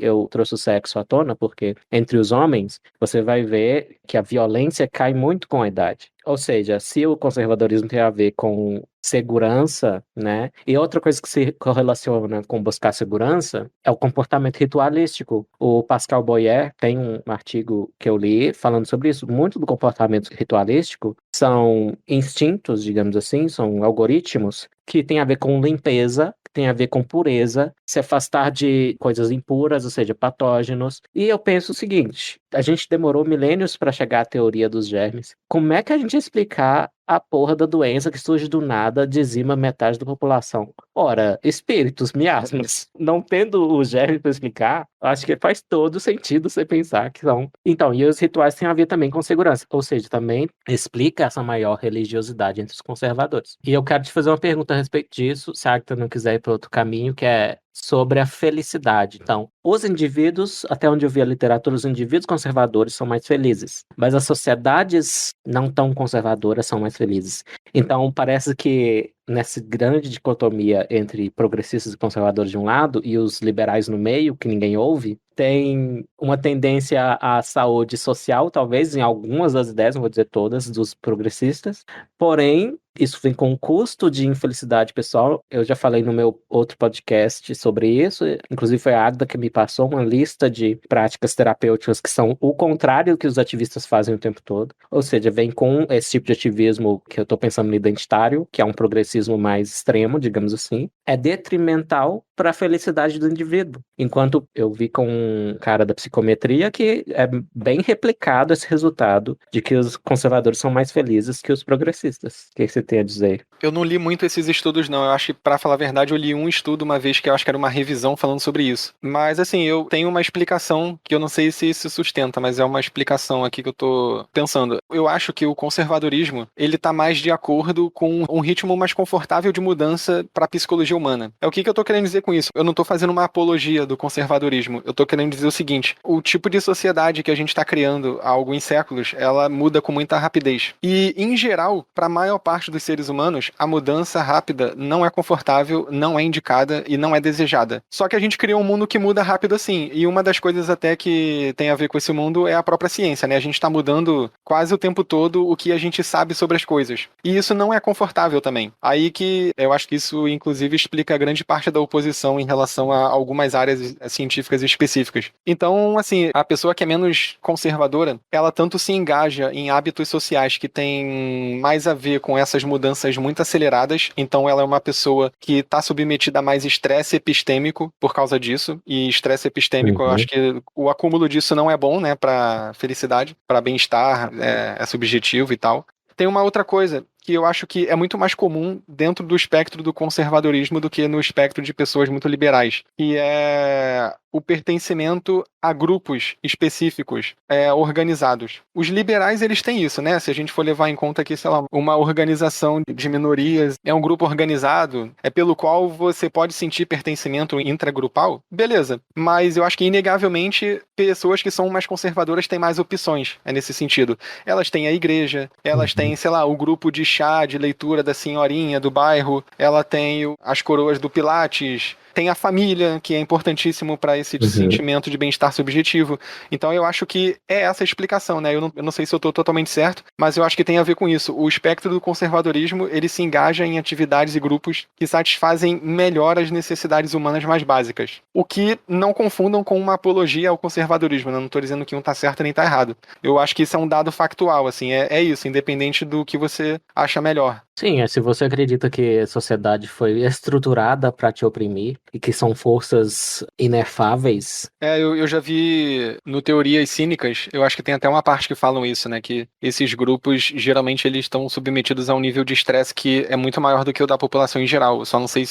eu trouxe o sexo à tona, porque entre os homens, você vai ver que a violência cai muito com a idade. Ou seja, se o conservadorismo tem a ver com segurança, né? E outra coisa que se correlaciona com buscar segurança é o comportamento ritualístico. O Pascal Boyer tem um artigo que eu li falando sobre isso. Muito do comportamento ritualístico são instintos, digamos assim, são algoritmos que têm a ver com limpeza, tem a ver com pureza, se afastar de coisas impuras, ou seja, patógenos. E eu penso o seguinte, a gente demorou milênios para chegar à teoria dos germes. Como é que a gente ia explicar a porra da doença que surge do nada, dizima metade da população? Ora, espíritos, miasmas. Não tendo o germe para explicar, acho que faz todo sentido você pensar que são... Então, e os rituais têm a ver também com segurança, ou seja, também explica essa maior religiosidade entre os conservadores. E eu quero te fazer uma pergunta a respeito disso, se a Agatha não quiser ir para outro caminho, que é sobre a felicidade. Então, os indivíduos, até onde eu vi a literatura, os indivíduos conservadores são mais felizes, mas as sociedades não tão conservadoras são mais felizes. Então, parece que nessa grande dicotomia entre progressistas e conservadores de um lado e os liberais no meio, que ninguém ouve, tem uma tendência à saúde social, talvez, em algumas das ideias, não vou dizer todas, dos progressistas, porém, isso vem com um custo de infelicidade pessoal. Eu já falei no meu outro podcast sobre isso, inclusive foi a Agda que me passou uma lista de práticas terapêuticas que são o contrário do que os ativistas fazem o tempo todo, ou seja, vem com esse tipo de ativismo que eu estou pensando no identitário, que é um progressismo mais extremo, digamos assim, é detrimental para a felicidade do indivíduo. Enquanto eu vi com um cara da psicometria que é bem replicado esse resultado de que os conservadores são mais felizes que os progressistas. O que você tem a dizer? Eu não li muito esses estudos, não. Eu acho que, pra falar a verdade, eu li um estudo uma vez que eu acho que era uma revisão falando sobre isso. Mas, assim, eu tenho uma explicação que eu não sei se se sustenta, mas é uma explicação aqui que eu tô pensando. Eu acho que o conservadorismo, ele tá mais de acordo com um ritmo mais confortável de mudança pra psicologia humana. É o que eu tô querendo dizer com isso. Eu não tô fazendo uma apologia do conservadorismo. Eu tô querendo dizer o seguinte: o tipo de sociedade que a gente está criando há alguns séculos, ela muda com muita rapidez. E, em geral, para a maior parte dos seres humanos, a mudança rápida não é confortável, não é indicada e não é desejada. Só que a gente criou um mundo que muda rápido assim. E uma das coisas até que tem a ver com esse mundo é a própria ciência, né? A gente está mudando quase o tempo todo o que a gente sabe sobre as coisas. E isso não é confortável também. Aí que eu acho que isso, inclusive, explica grande parte da oposição em relação a algumas áreas científicas específicas. Então, assim, a pessoa que é menos conservadora, ela tanto se engaja em hábitos sociais que têm mais a ver com essas mudanças muito aceleradas. Então, ela é uma pessoa que está submetida a mais estresse epistêmico por causa disso. E estresse epistêmico, eu acho que o acúmulo disso não é bom, né, para felicidade, para bem-estar, é subjetivo e tal. Tem uma outra coisa que eu acho que é muito mais comum dentro do espectro do conservadorismo do que no espectro de pessoas muito liberais, que é o pertencimento a grupos específicos organizados. Os liberais, eles têm isso, né? Se a gente for levar em conta que, sei lá, uma organização de minorias é um grupo organizado, pelo qual você pode sentir pertencimento intragrupal, beleza. Mas eu acho que, inegavelmente, pessoas que são mais conservadoras têm mais opções, nesse sentido. Elas têm a igreja, elas têm, sei lá, o grupo de chá, de leitura da senhorinha do bairro, ela tem as coroas do Pilates, tem a família, que é importantíssimo para esse sentimento de bem-estar subjetivo. Então eu acho que é essa a explicação, né? Eu não sei se eu estou totalmente certo, mas eu acho que tem a ver com isso. O espectro do conservadorismo, ele se engaja em atividades e grupos que satisfazem melhor as necessidades humanas mais básicas. O que não confundam com uma apologia ao conservadorismo, né? Não estou dizendo que um está certo nem está errado. Eu acho que isso é um dado factual, assim, é isso, independente do que você acha melhor. Sim, se você acredita que a sociedade foi estruturada para te oprimir e que são forças inefáveis. Eu já vi no Teorias Cínicas, eu acho que tem até uma parte que falam isso, né? Que esses grupos, geralmente, eles estão submetidos a um nível de estresse que é muito maior do que o da população em geral. Eu só não sei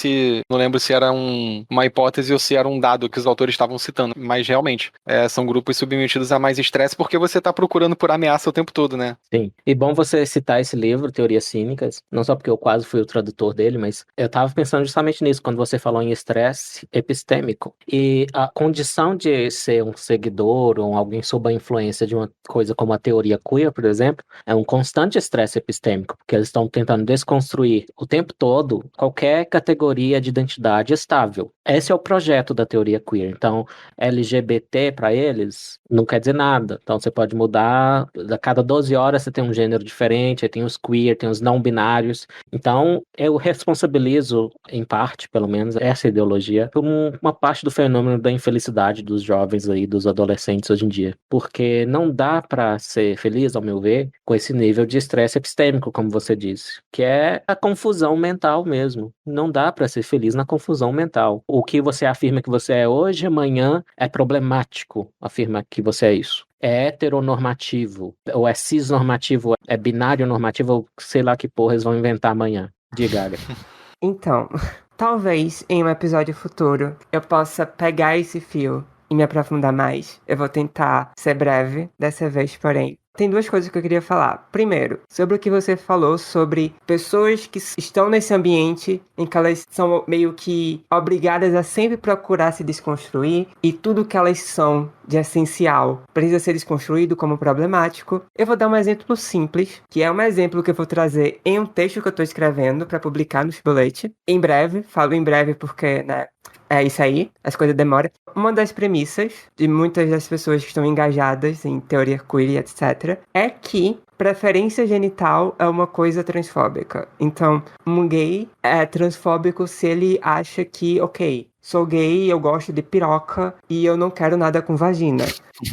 não lembro se era uma hipótese ou se era um dado que os autores estavam citando. Mas, realmente, são grupos submetidos a mais estresse porque você está procurando por ameaça o tempo todo, né? Sim. E bom você citar esse livro, Teorias Cínicas, não só porque eu quase fui o tradutor dele, mas eu estava pensando justamente nisso, quando você falou em estresse epistêmico. E a condição de ser um seguidor ou alguém sob a influência de uma coisa como a teoria queer, por exemplo, é um constante estresse epistêmico, porque eles estão tentando desconstruir o tempo todo qualquer categoria de identidade estável. Esse é o projeto da teoria queer. Então, LGBT para eles não quer dizer nada. Então, você pode mudar, a cada 12 horas você tem um gênero diferente, aí tem os queer, tem os não binários. Então, eu responsabilizo, em parte, pelo menos, essa ideologia por uma parte do fenômeno da infelicidade dos jovens aí, dos adolescentes hoje em dia. Porque não dá para ser feliz, ao meu ver, com esse nível de estresse epistêmico, como você disse, que é a confusão mental mesmo. Não dá para ser feliz na confusão mental. O que você afirma que você é hoje, amanhã é problemático afirmar que você é isso. É heteronormativo, ou é cisnormativo, é binário normativo, ou sei lá que porra eles vão inventar amanhã. Diga, Agatha. Então, talvez em um episódio futuro eu possa pegar esse fio e me aprofundar mais. Eu vou tentar ser breve dessa vez, porém. Tem duas coisas que eu queria falar. Primeiro, sobre o que você falou sobre pessoas que estão nesse ambiente em que elas são meio que obrigadas a sempre procurar se desconstruir e tudo que elas são de essencial precisa ser desconstruído como problemático. Eu vou dar um exemplo simples, que é um exemplo que eu vou trazer em um texto que eu estou escrevendo para publicar no Shibboleth. Em breve, falo em breve porque, né, é isso aí, as coisas demoram. Uma das premissas de muitas das pessoas que estão engajadas em teoria queer e etc. é que preferência genital é uma coisa transfóbica. Então, um gay é transfóbico se ele acha que, ok, sou gay, eu gosto de piroca e eu não quero nada com vagina.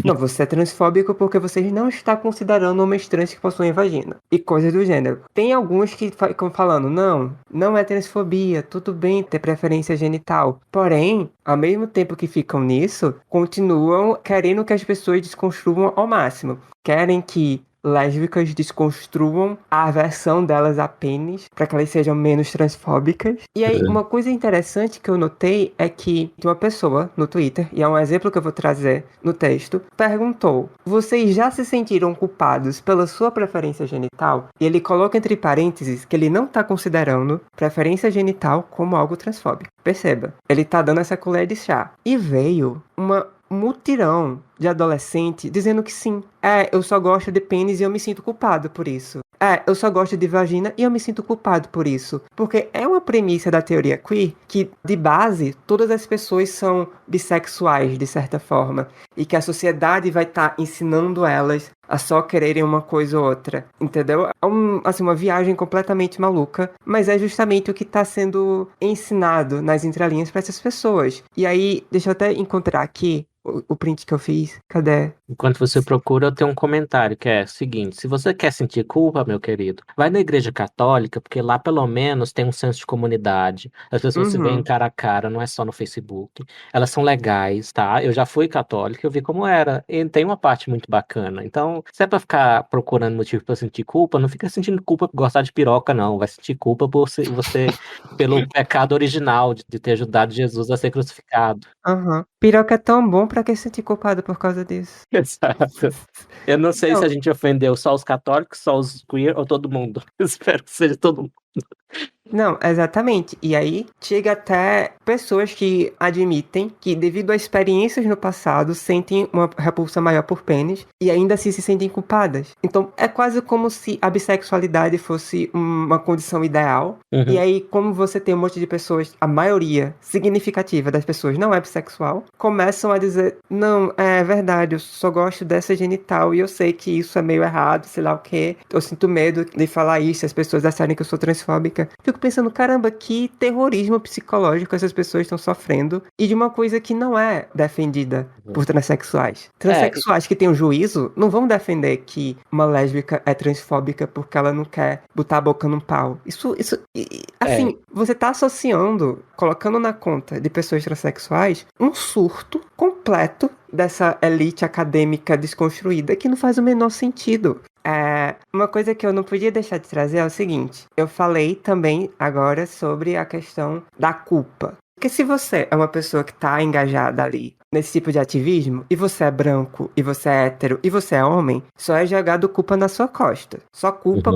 Não, você é transfóbico porque você não está considerando homens trans que possuem vagina. E coisas do gênero. Tem alguns que ficam falando, não é transfobia, tudo bem ter preferência genital. Porém, ao mesmo tempo que ficam nisso, continuam querendo que as pessoas desconstruam ao máximo. Querem que lésbicas desconstruam a versão delas a pênis para que elas sejam menos transfóbicas. E aí, uma coisa interessante que eu notei é que uma pessoa no Twitter, e é um exemplo que eu vou trazer no texto, perguntou: vocês já se sentiram culpados pela sua preferência genital? E ele coloca entre parênteses que ele não está considerando preferência genital como algo transfóbico. Perceba, ele tá dando essa colher de chá. E veio uma mutirão de adolescente dizendo que sim. Eu só gosto de pênis e eu me sinto culpado por isso. Eu só gosto de vagina e eu me sinto culpado por isso. Porque é uma premissa da teoria queer que, de base, todas as pessoas são bissexuais, de certa forma. E que a sociedade vai estar ensinando elas a só quererem uma coisa ou outra. Entendeu? É uma viagem completamente maluca. Mas é justamente o que está sendo ensinado nas entrelinhas para essas pessoas. E aí, deixa eu até encontrar aqui o print que eu fiz. Cadê? Enquanto você procura, eu tenho um comentário que é o seguinte: se você quer sentir culpa, meu querido, vai na igreja católica, porque lá pelo menos tem um senso de comunidade. As pessoas se veem cara a cara, não é só no Facebook. Elas são legais, tá? Eu já fui católica, eu vi como era. E tem uma parte muito bacana. Então, se é pra ficar procurando motivo pra sentir culpa, não fica sentindo culpa por gostar de piroca, não. Vai sentir culpa por você pelo pecado original de ter ajudado Jesus a ser crucificado. Piroca é tão bom, pra que sentir culpado por causa disso? Exato. Eu não sei se a gente ofendeu só os católicos, só os queer ou todo mundo. Espero que seja todo mundo. Não, exatamente. E aí chega até pessoas que admitem que, devido a experiências no passado, sentem uma repulsa maior por pênis e ainda assim se sentem culpadas. Então é quase como se a bissexualidade fosse uma condição ideal. E aí, como você tem um monte de pessoas, a maioria significativa das pessoas não é bissexual, começam a dizer: não, é verdade, eu só gosto dessa genital e eu sei que isso é meio errado, sei lá o quê. Eu sinto medo de falar isso, as pessoas acharem que eu sou transfóbica. Fico pensando, caramba, que terrorismo psicológico essas pessoas estão sofrendo e de uma coisa que não é defendida por transexuais. Transexuais que têm um juízo não vão defender que uma lésbica é transfóbica porque ela não quer botar a boca num pau. Assim, você tá associando, colocando na conta de pessoas transexuais, um surto completo dessa elite acadêmica desconstruída que não faz o menor sentido. Uma coisa que eu não podia deixar de trazer é o seguinte: eu falei também agora sobre a questão da culpa. Porque se você é uma pessoa que tá engajada ali nesse tipo de ativismo, e você é branco, e você é hétero, e você é homem, só é jogado culpa na sua costa. Só culpa.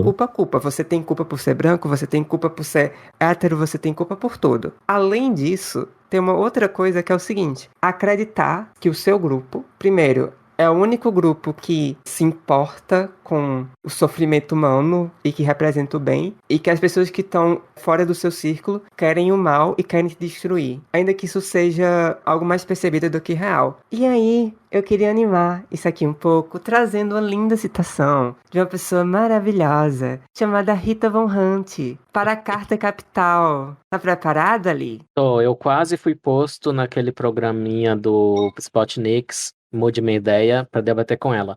Você tem culpa por ser branco, você tem culpa por ser hétero, você tem culpa por tudo. Além disso, tem uma outra coisa que é o seguinte: acreditar que o seu grupo, primeiro, é o único grupo que se importa com o sofrimento humano e que representa o bem, e que as pessoas que estão fora do seu círculo querem o mal e querem te destruir, ainda que isso seja algo mais percebido do que real. E aí, eu queria animar isso aqui um pouco, trazendo uma linda citação de uma pessoa maravilhosa, chamada Rita Von Hunt, para a Carta Capital. Tá preparada, Ali? Eu quase fui posto naquele programinha do Spotniks, mude minha ideia para debater com ela.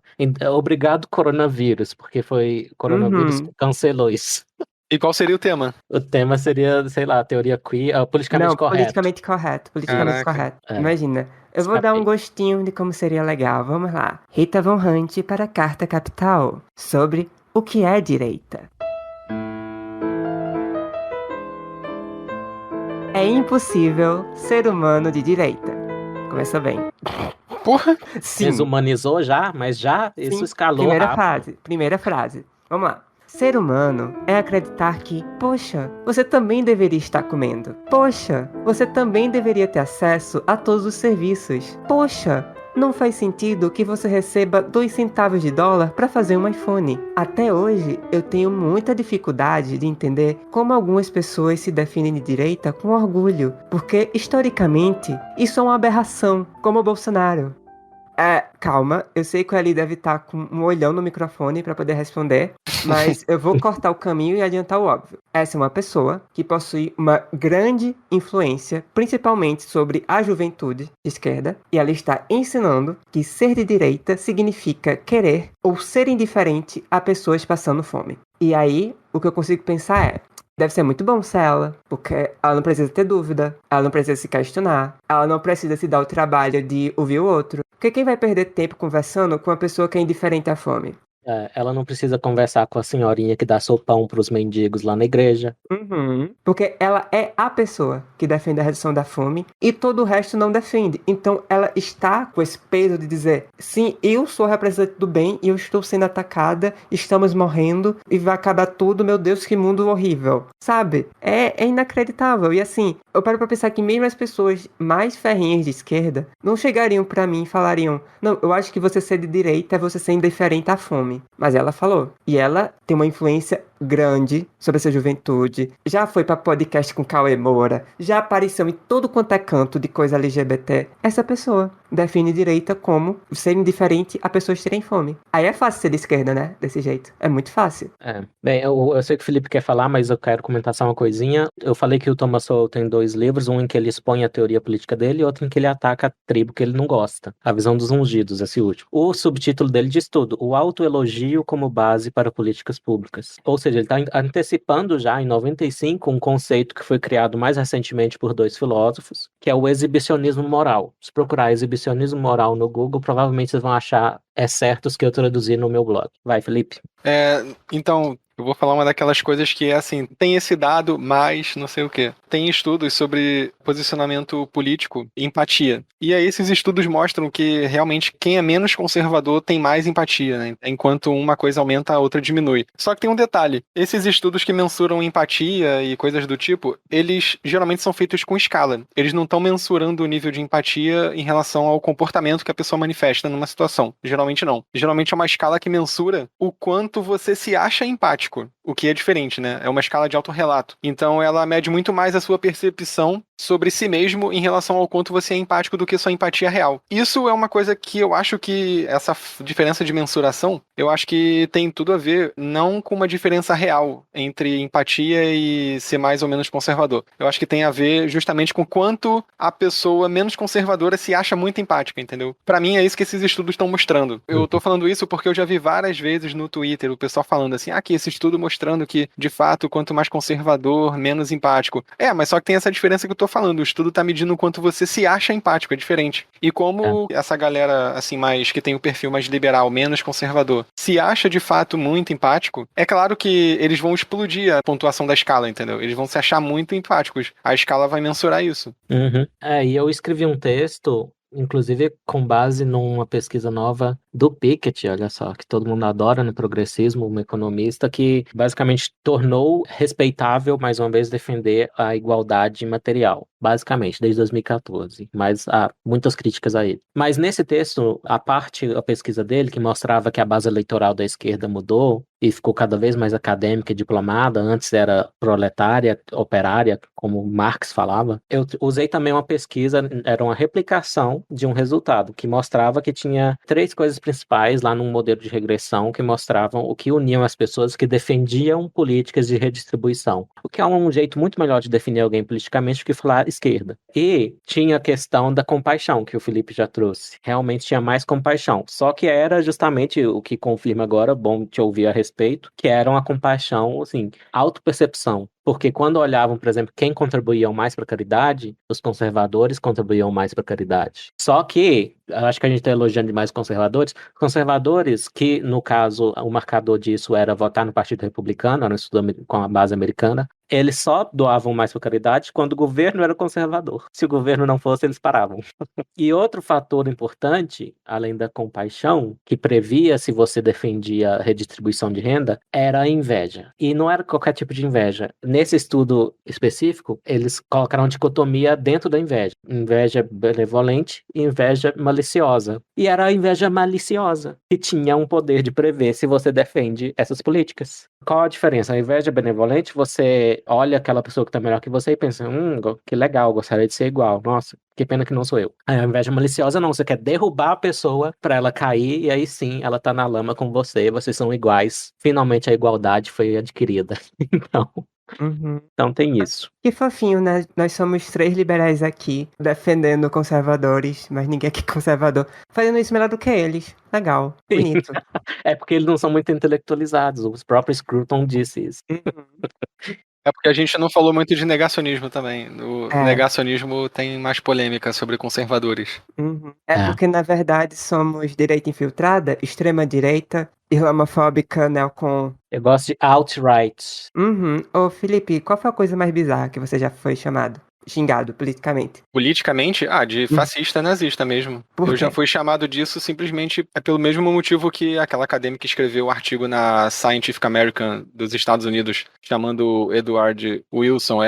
Obrigado, coronavírus, porque foi o coronavírus que cancelou isso. E qual seria o tema? O tema seria, sei lá, teoria queer, politicamente correto. Politicamente correto. Imagina, eu vou dar um gostinho de como seria legal. Vamos lá. Rita Von Hunt para a Carta Capital, sobre o que é direita. É impossível ser humano de direita. Começa bem. Porra! Sim. Desumanizou já, mas já isso escalou Primeira frase. Vamos lá. Ser humano é acreditar que, poxa, você também deveria estar comendo. Poxa, você também deveria ter acesso a todos os serviços. Poxa, não faz sentido que você receba 2 centavos de dólar para fazer um iPhone. Até hoje, eu tenho muita dificuldade de entender como algumas pessoas se definem de direita com orgulho, porque, historicamente, isso é uma aberração, como o Bolsonaro. Calma, eu sei que o Eli deve estar com um olhão no microfone para poder responder, mas eu vou cortar o caminho e adiantar o óbvio. Essa é uma pessoa que possui uma grande influência, principalmente sobre a juventude de esquerda, e ela está ensinando que ser de direita significa querer ou ser indiferente a pessoas passando fome. E aí, o que eu consigo pensar é: deve ser muito bom ser ela, porque ela não precisa ter dúvida, ela não precisa se questionar, ela não precisa se dar o trabalho de ouvir o outro. Porque quem vai perder tempo conversando com uma pessoa que é indiferente à fome? Ela não precisa conversar com a senhorinha que dá sopão pros mendigos lá na igreja. Porque ela é a pessoa que defende a redução da fome e todo o resto não defende. Então ela está com esse peso de dizer, sim, eu sou a representante do bem e eu estou sendo atacada, estamos morrendo e vai acabar tudo, meu Deus, que mundo horrível. Sabe? É inacreditável. E assim, eu paro pra pensar que mesmo as pessoas mais ferrinhas de esquerda não chegariam pra mim e falariam, não, eu acho que você ser de direita é você ser indiferente à fome. Mas ela falou. E ela tem uma influência grande sobre essa juventude. Já foi pra podcast com Cauê Moura. Já apareceu em todo quanto é canto de coisa LGBT. Essa pessoa define direita como ser indiferente a pessoas terem fome. Aí é fácil ser de esquerda, né? Desse jeito. É muito fácil. Bem, eu sei que o Felipe quer falar, mas eu quero comentar só uma coisinha. Eu falei que o Thomas Sowell tem 2 livros, um em que ele expõe a teoria política dele e outro em que ele ataca a tribo que ele não gosta. A visão dos ungidos, esse último. O subtítulo dele diz tudo. O autoelogio como base para políticas públicas. Ou seja, ele está antecipando já, em 95, um conceito que foi criado mais recentemente por 2 filósofos, que é o exibicionismo moral. Se procurar exibicionismo moral no Google, provavelmente vocês vão achar certos que eu traduzi no meu blog. Vai, Felipe. Então, eu vou falar uma daquelas coisas que é assim, tem esse dado, mas não sei o quê. Tem estudos sobre posicionamento político e empatia. E aí esses estudos mostram que realmente quem é menos conservador tem mais empatia, né? Enquanto uma coisa aumenta, a outra diminui. Só que tem um detalhe. Esses estudos que mensuram empatia e coisas do tipo, eles geralmente são feitos com escala. Eles não estão mensurando o nível de empatia em relação ao comportamento que a pessoa manifesta numa situação. Geralmente não. Geralmente é uma escala que mensura o quanto você se acha empático. O que é diferente, né? É uma escala de autorrelato. Então ela mede muito mais a sua percepção sobre si mesmo em relação ao quanto você é empático do que sua empatia real. Isso é uma coisa que eu acho que essa diferença de mensuração, eu acho que tem tudo a ver não com uma diferença real entre empatia e ser mais ou menos conservador. Eu acho que tem a ver justamente com quanto a pessoa menos conservadora se acha muito empática, entendeu? Pra mim é isso que esses estudos estão mostrando. Eu tô falando isso porque eu já vi várias vezes no Twitter o pessoal falando assim, aqui esse estudo mostrando que, de fato, quanto mais conservador, menos empático. Mas só que tem essa diferença que eu tô falando. O estudo tá medindo o quanto você se acha empático, é diferente. E como essa galera, assim, mais que tem o perfil mais liberal, menos conservador, se acha, de fato, muito empático, é claro que eles vão explodir a pontuação da escala, entendeu? Eles vão se achar muito empáticos. A escala vai mensurar isso. E eu escrevi um texto, inclusive com base numa pesquisa nova do Piketty, olha só, que todo mundo adora no progressismo, um economista que basicamente tornou respeitável, mais uma vez, defender a igualdade material, basicamente, desde 2014, mas há muitas críticas a ele. Mas nesse texto, a pesquisa dele, que mostrava que a base eleitoral da esquerda mudou e ficou cada vez mais acadêmica e diplomada, antes era proletária, operária, como Marx falava, eu usei também uma pesquisa, era uma replicação de um resultado, que mostrava que tinha 3 coisas principais lá num modelo de regressão que mostravam o que uniam as pessoas que defendiam políticas de redistribuição. O que é um jeito muito melhor de definir alguém politicamente do que falar esquerda. E tinha a questão da compaixão, que o Felipe já trouxe. Realmente tinha mais compaixão. Só que era justamente o que confirma agora, bom te ouvir a respeito, que era uma compaixão, assim, autopercepção. Porque quando olhavam, por exemplo, quem contribuía mais para a caridade, os conservadores contribuíam mais para a caridade. Só que, acho que a gente está elogiando demais os conservadores que, no caso, o marcador disso era votar no Partido Republicano, era um estudo com a base americana, eles só doavam mais para a caridade quando o governo era conservador. Se o governo não fosse, eles paravam. E outro fator importante, além da compaixão, que previa se você defendia a redistribuição de renda, era a inveja. E não era qualquer tipo de inveja. Nesse estudo específico, eles colocaram uma dicotomia dentro da inveja. Inveja benevolente e inveja maliciosa. E era a inveja maliciosa, que tinha um poder de prever se você defende essas políticas. Qual a diferença? A inveja benevolente, você olha aquela pessoa que está melhor que você e pensa, que legal, gostaria de ser igual. Nossa, que pena que não sou eu. A inveja maliciosa não, você quer derrubar a pessoa para ela cair e aí sim, ela tá na lama com você, vocês são iguais. Finalmente a igualdade foi adquirida. Então tem isso. Que fofinho, né? Nós somos 3 liberais aqui, defendendo conservadores, mas ninguém aqui é conservador. Fazendo isso melhor do que eles. Legal, bonito. É porque eles não são muito intelectualizados, o próprio Scruton disse isso. É porque a gente não falou muito de negacionismo também. O É. negacionismo tem mais polêmica sobre conservadores. É porque, na verdade, somos direita infiltrada, extrema-direita, islamofóbica, neocon. Eu gosto de alt-right. Ô, Felipe, qual foi a coisa mais bizarra que você já foi xingado politicamente? Politicamente, de fascista nazista mesmo. Por Eu já quê? fui chamado disso simplesmente pelo mesmo motivo que aquela acadêmica que escreveu o artigo na Scientific American dos Estados Unidos, chamando Edward Wilson,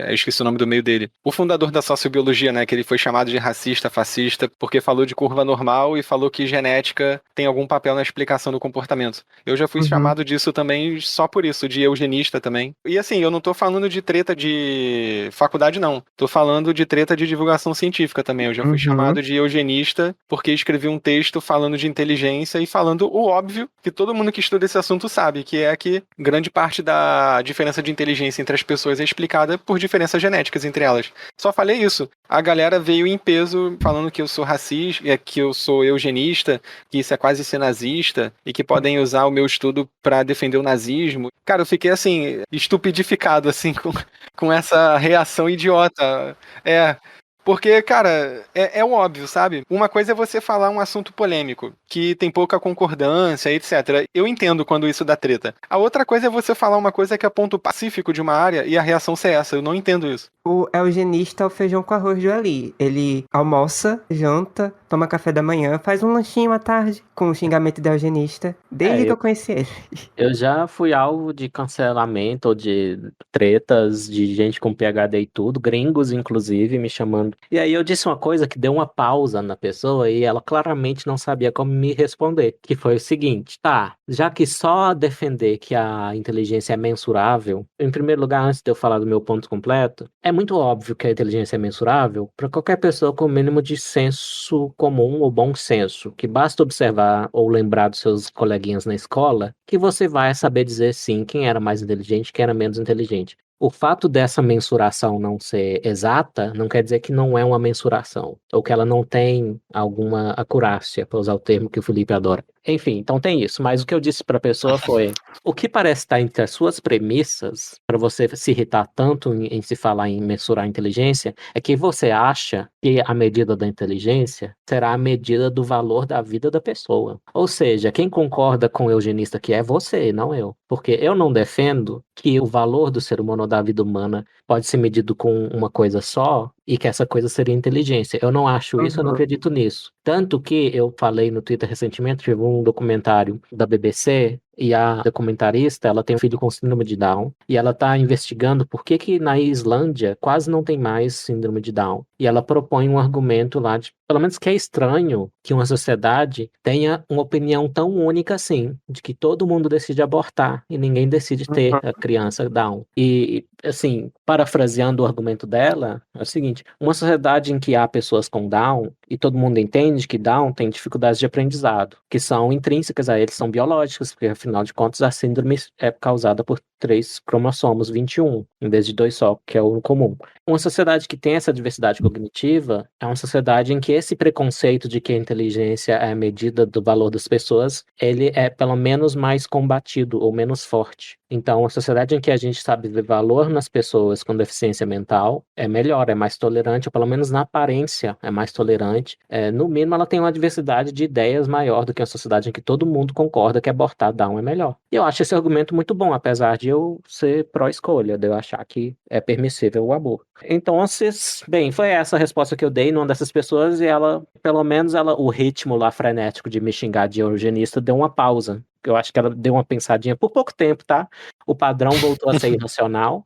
esqueci o nome do meio dele, o fundador da sociobiologia, né, que ele foi chamado de racista, fascista, porque falou de curva normal e falou que genética tem algum papel na explicação do comportamento. Eu já fui chamado disso também só por isso, de eugenista também. E assim, eu não tô falando de treta de faculdade, não. Tô falando de treta de divulgação científica também. Eu já fui chamado de eugenista porque escrevi um texto falando de inteligência e falando o óbvio que todo mundo que estuda esse assunto sabe, que é que grande parte da diferença de inteligência entre as pessoas é explicada por diferenças genéticas entre elas. Só falei isso. A galera veio em peso falando que eu sou racista, que eu sou eugenista, que isso é quase ser nazista e que podem usar o meu estudo pra defender o nazismo. Cara, eu fiquei assim, estupidificado assim com essa reação idiota. Porque, cara, é o óbvio, sabe? Uma coisa é você falar um assunto polêmico, que tem pouca concordância, etc. Eu entendo quando isso dá treta. A outra coisa é você falar uma coisa que é ponto pacífico de uma área e a reação ser essa. Eu não entendo isso. O eugenista é o feijão com arroz do Ali. Ele almoça, janta, toma café da manhã, faz um lanchinho à tarde com o xingamento de eugenista, desde que eu conheci ele. Eu já fui alvo de cancelamento ou de tretas de gente com PhD e tudo, gringos inclusive, me chamando. E aí eu disse uma coisa que deu uma pausa na pessoa e ela claramente não sabia como me responder, que foi o seguinte: já que só defender que a inteligência é mensurável, em primeiro lugar, antes de eu falar do meu ponto completo, é muito óbvio que a inteligência é mensurável para qualquer pessoa com o mínimo de senso comum ou bom senso, que basta observar ou lembrar dos seus coleguinhas na escola, que você vai saber dizer sim quem era mais inteligente e quem era menos inteligente. O fato dessa mensuração não ser exata não quer dizer que não é uma mensuração, ou que ela não tem alguma acurácia, para usar o termo que o Felipe adora. Enfim, então tem isso, mas o que eu disse para a pessoa foi: o que parece estar entre as suas premissas, para você se irritar tanto em se falar em mensurar a inteligência, é que você acha que a medida da inteligência será a medida do valor da vida da pessoa. Ou seja, quem concorda com o eugenista que é você, não eu. Porque eu não defendo que o valor do ser humano ou da vida humana pode ser medido com uma coisa só e que essa coisa seria inteligência. Eu não acho isso, eu não acredito nisso. Tanto que eu falei no Twitter recentemente, tive um documentário da BBC, e a documentarista, ela tem um filho com síndrome de Down, e ela está investigando por que na Islândia quase não tem mais síndrome de Down. E ela propõe um argumento lá de, pelo menos, que é estranho que uma sociedade tenha uma opinião tão única assim, de que todo mundo decide abortar e ninguém decide ter a criança Down. E, assim, parafraseando o argumento dela, é o seguinte: uma sociedade em que há pessoas com Down, e todo mundo entende que Down tem dificuldades de aprendizado, que são intrínsecas a eles, são biológicas, porque afinal de contas a síndrome é causada por 3 cromossomos 21, em vez de 2 só, que é o comum. Uma sociedade que tem essa diversidade cognitiva é uma sociedade em que esse preconceito de que a inteligência é a medida do valor das pessoas, ele é pelo menos mais combatido ou menos forte. Então, uma sociedade em que a gente sabe ver valor nas pessoas com deficiência mental é melhor, é mais tolerante, ou pelo menos na aparência é mais tolerante. No mínimo, ela tem uma diversidade de ideias maior do que uma sociedade em que todo mundo concorda que abortar Down é melhor. E eu acho esse argumento muito bom, apesar de eu ser pró-escolha, de eu achar que é permissível o aborto. Então, bem, foi essa a resposta que eu dei numa dessas pessoas, e ela, pelo menos, o ritmo lá frenético de me xingar de eugenista deu uma pausa. Eu acho que ela deu uma pensadinha por pouco tempo, tá? O padrão voltou a ser irracional.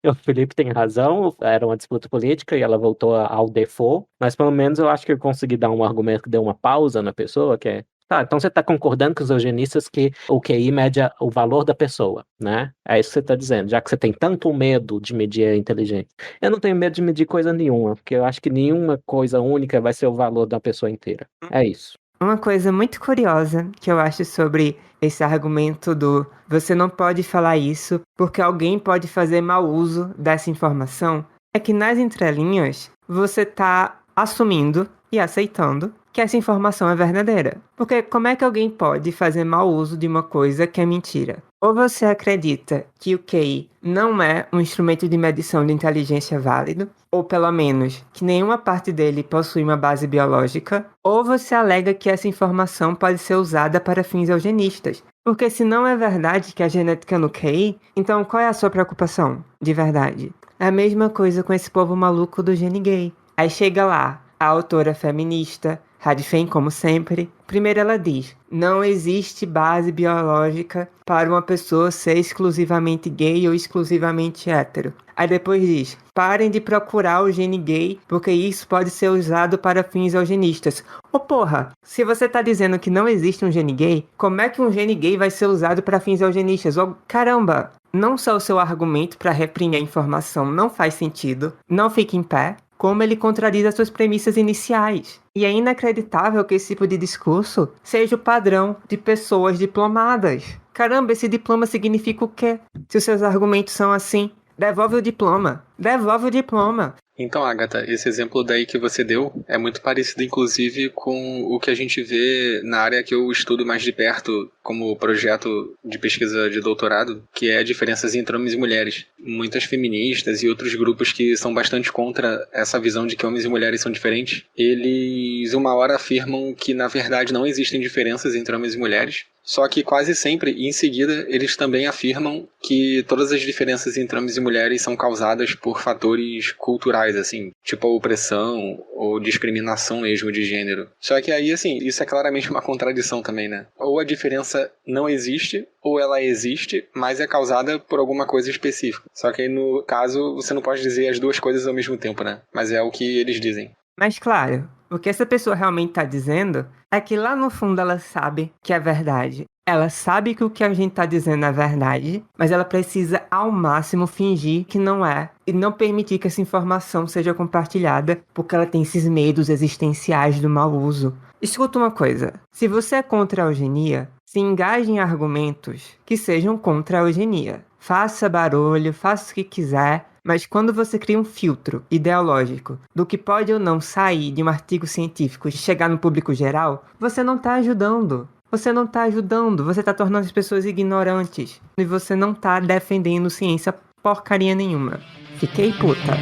O Felipe tem razão, era uma disputa política e ela voltou ao default. Mas pelo menos eu acho que eu consegui dar um argumento que deu uma pausa na pessoa, que é: então você está concordando com os eugenistas que o QI mede o valor da pessoa, né? É isso que você está dizendo, já que você tem tanto medo de medir a inteligência. Eu não tenho medo de medir coisa nenhuma, porque eu acho que nenhuma coisa única vai ser o valor da pessoa inteira. É isso. Uma coisa muito curiosa que eu acho sobre esse argumento do você não pode falar isso porque alguém pode fazer mau uso dessa informação é que nas entrelinhas você tá assumindo e aceitando que essa informação é verdadeira. Porque como é que alguém pode fazer mau uso de uma coisa que é mentira? Ou você acredita que o QI não é um instrumento de medição de inteligência válido, ou pelo menos que nenhuma parte dele possui uma base biológica, ou você alega que essa informação pode ser usada para fins eugenistas. Porque se não é verdade que a genética no QI, então qual é a sua preocupação, de verdade? É a mesma coisa com esse povo maluco do gene gay. Aí chega lá, a autora feminista, Radifem, como sempre. Primeiro ela diz, não existe base biológica para uma pessoa ser exclusivamente gay ou exclusivamente hétero. Aí depois diz, parem de procurar o gene gay, porque isso pode ser usado para fins eugenistas. Ô porra, se você tá dizendo que não existe um gene gay, como é que um gene gay vai ser usado para fins eugenistas? Ô caramba, não só o seu argumento para reprimir a informação não faz sentido, não fica em pé, como ele contradiz as suas premissas iniciais. E é inacreditável que esse tipo de discurso seja o padrão de pessoas diplomadas. Caramba, esse diploma significa o quê? Se os seus argumentos são assim, devolve o diploma. Devolve o diploma. Então, Agatha, esse exemplo daí que você deu é muito parecido, inclusive, com o que a gente vê na área que eu estudo mais de perto, como projeto de pesquisa de doutorado, que é diferenças entre homens e mulheres. Muitas feministas e outros grupos que são bastante contra essa visão de que homens e mulheres são diferentes, eles uma hora afirmam que, na verdade, não existem diferenças entre homens e mulheres, só que quase sempre, em seguida, eles também afirmam que todas as diferenças entre homens e mulheres são causadas por fatores culturais, assim, tipo a opressão ou discriminação mesmo de gênero. Só que aí, assim, isso é claramente uma contradição também, né? Ou a diferença não existe, ou ela existe, mas é causada por alguma coisa específica. Só que aí, no caso, você não pode dizer as duas coisas ao mesmo tempo, né? Mas é o que eles dizem. Mas claro, o que essa pessoa realmente tá dizendo é que lá no fundo ela sabe que é verdade. Ela sabe que o que a gente tá dizendo é verdade, mas ela precisa ao máximo fingir que não é e não permitir que essa informação seja compartilhada porque ela tem esses medos existenciais do mau uso. Escuta uma coisa, se você é contra a eugenia, se engaje em argumentos que sejam contra a eugenia. Faça barulho, faça o que quiser, mas quando você cria um filtro ideológico do que pode ou não sair de um artigo científico e chegar no público geral, você não está ajudando. Você não está ajudando, você está tornando as pessoas ignorantes. E você não está defendendo ciência porcaria nenhuma. Fiquei puta.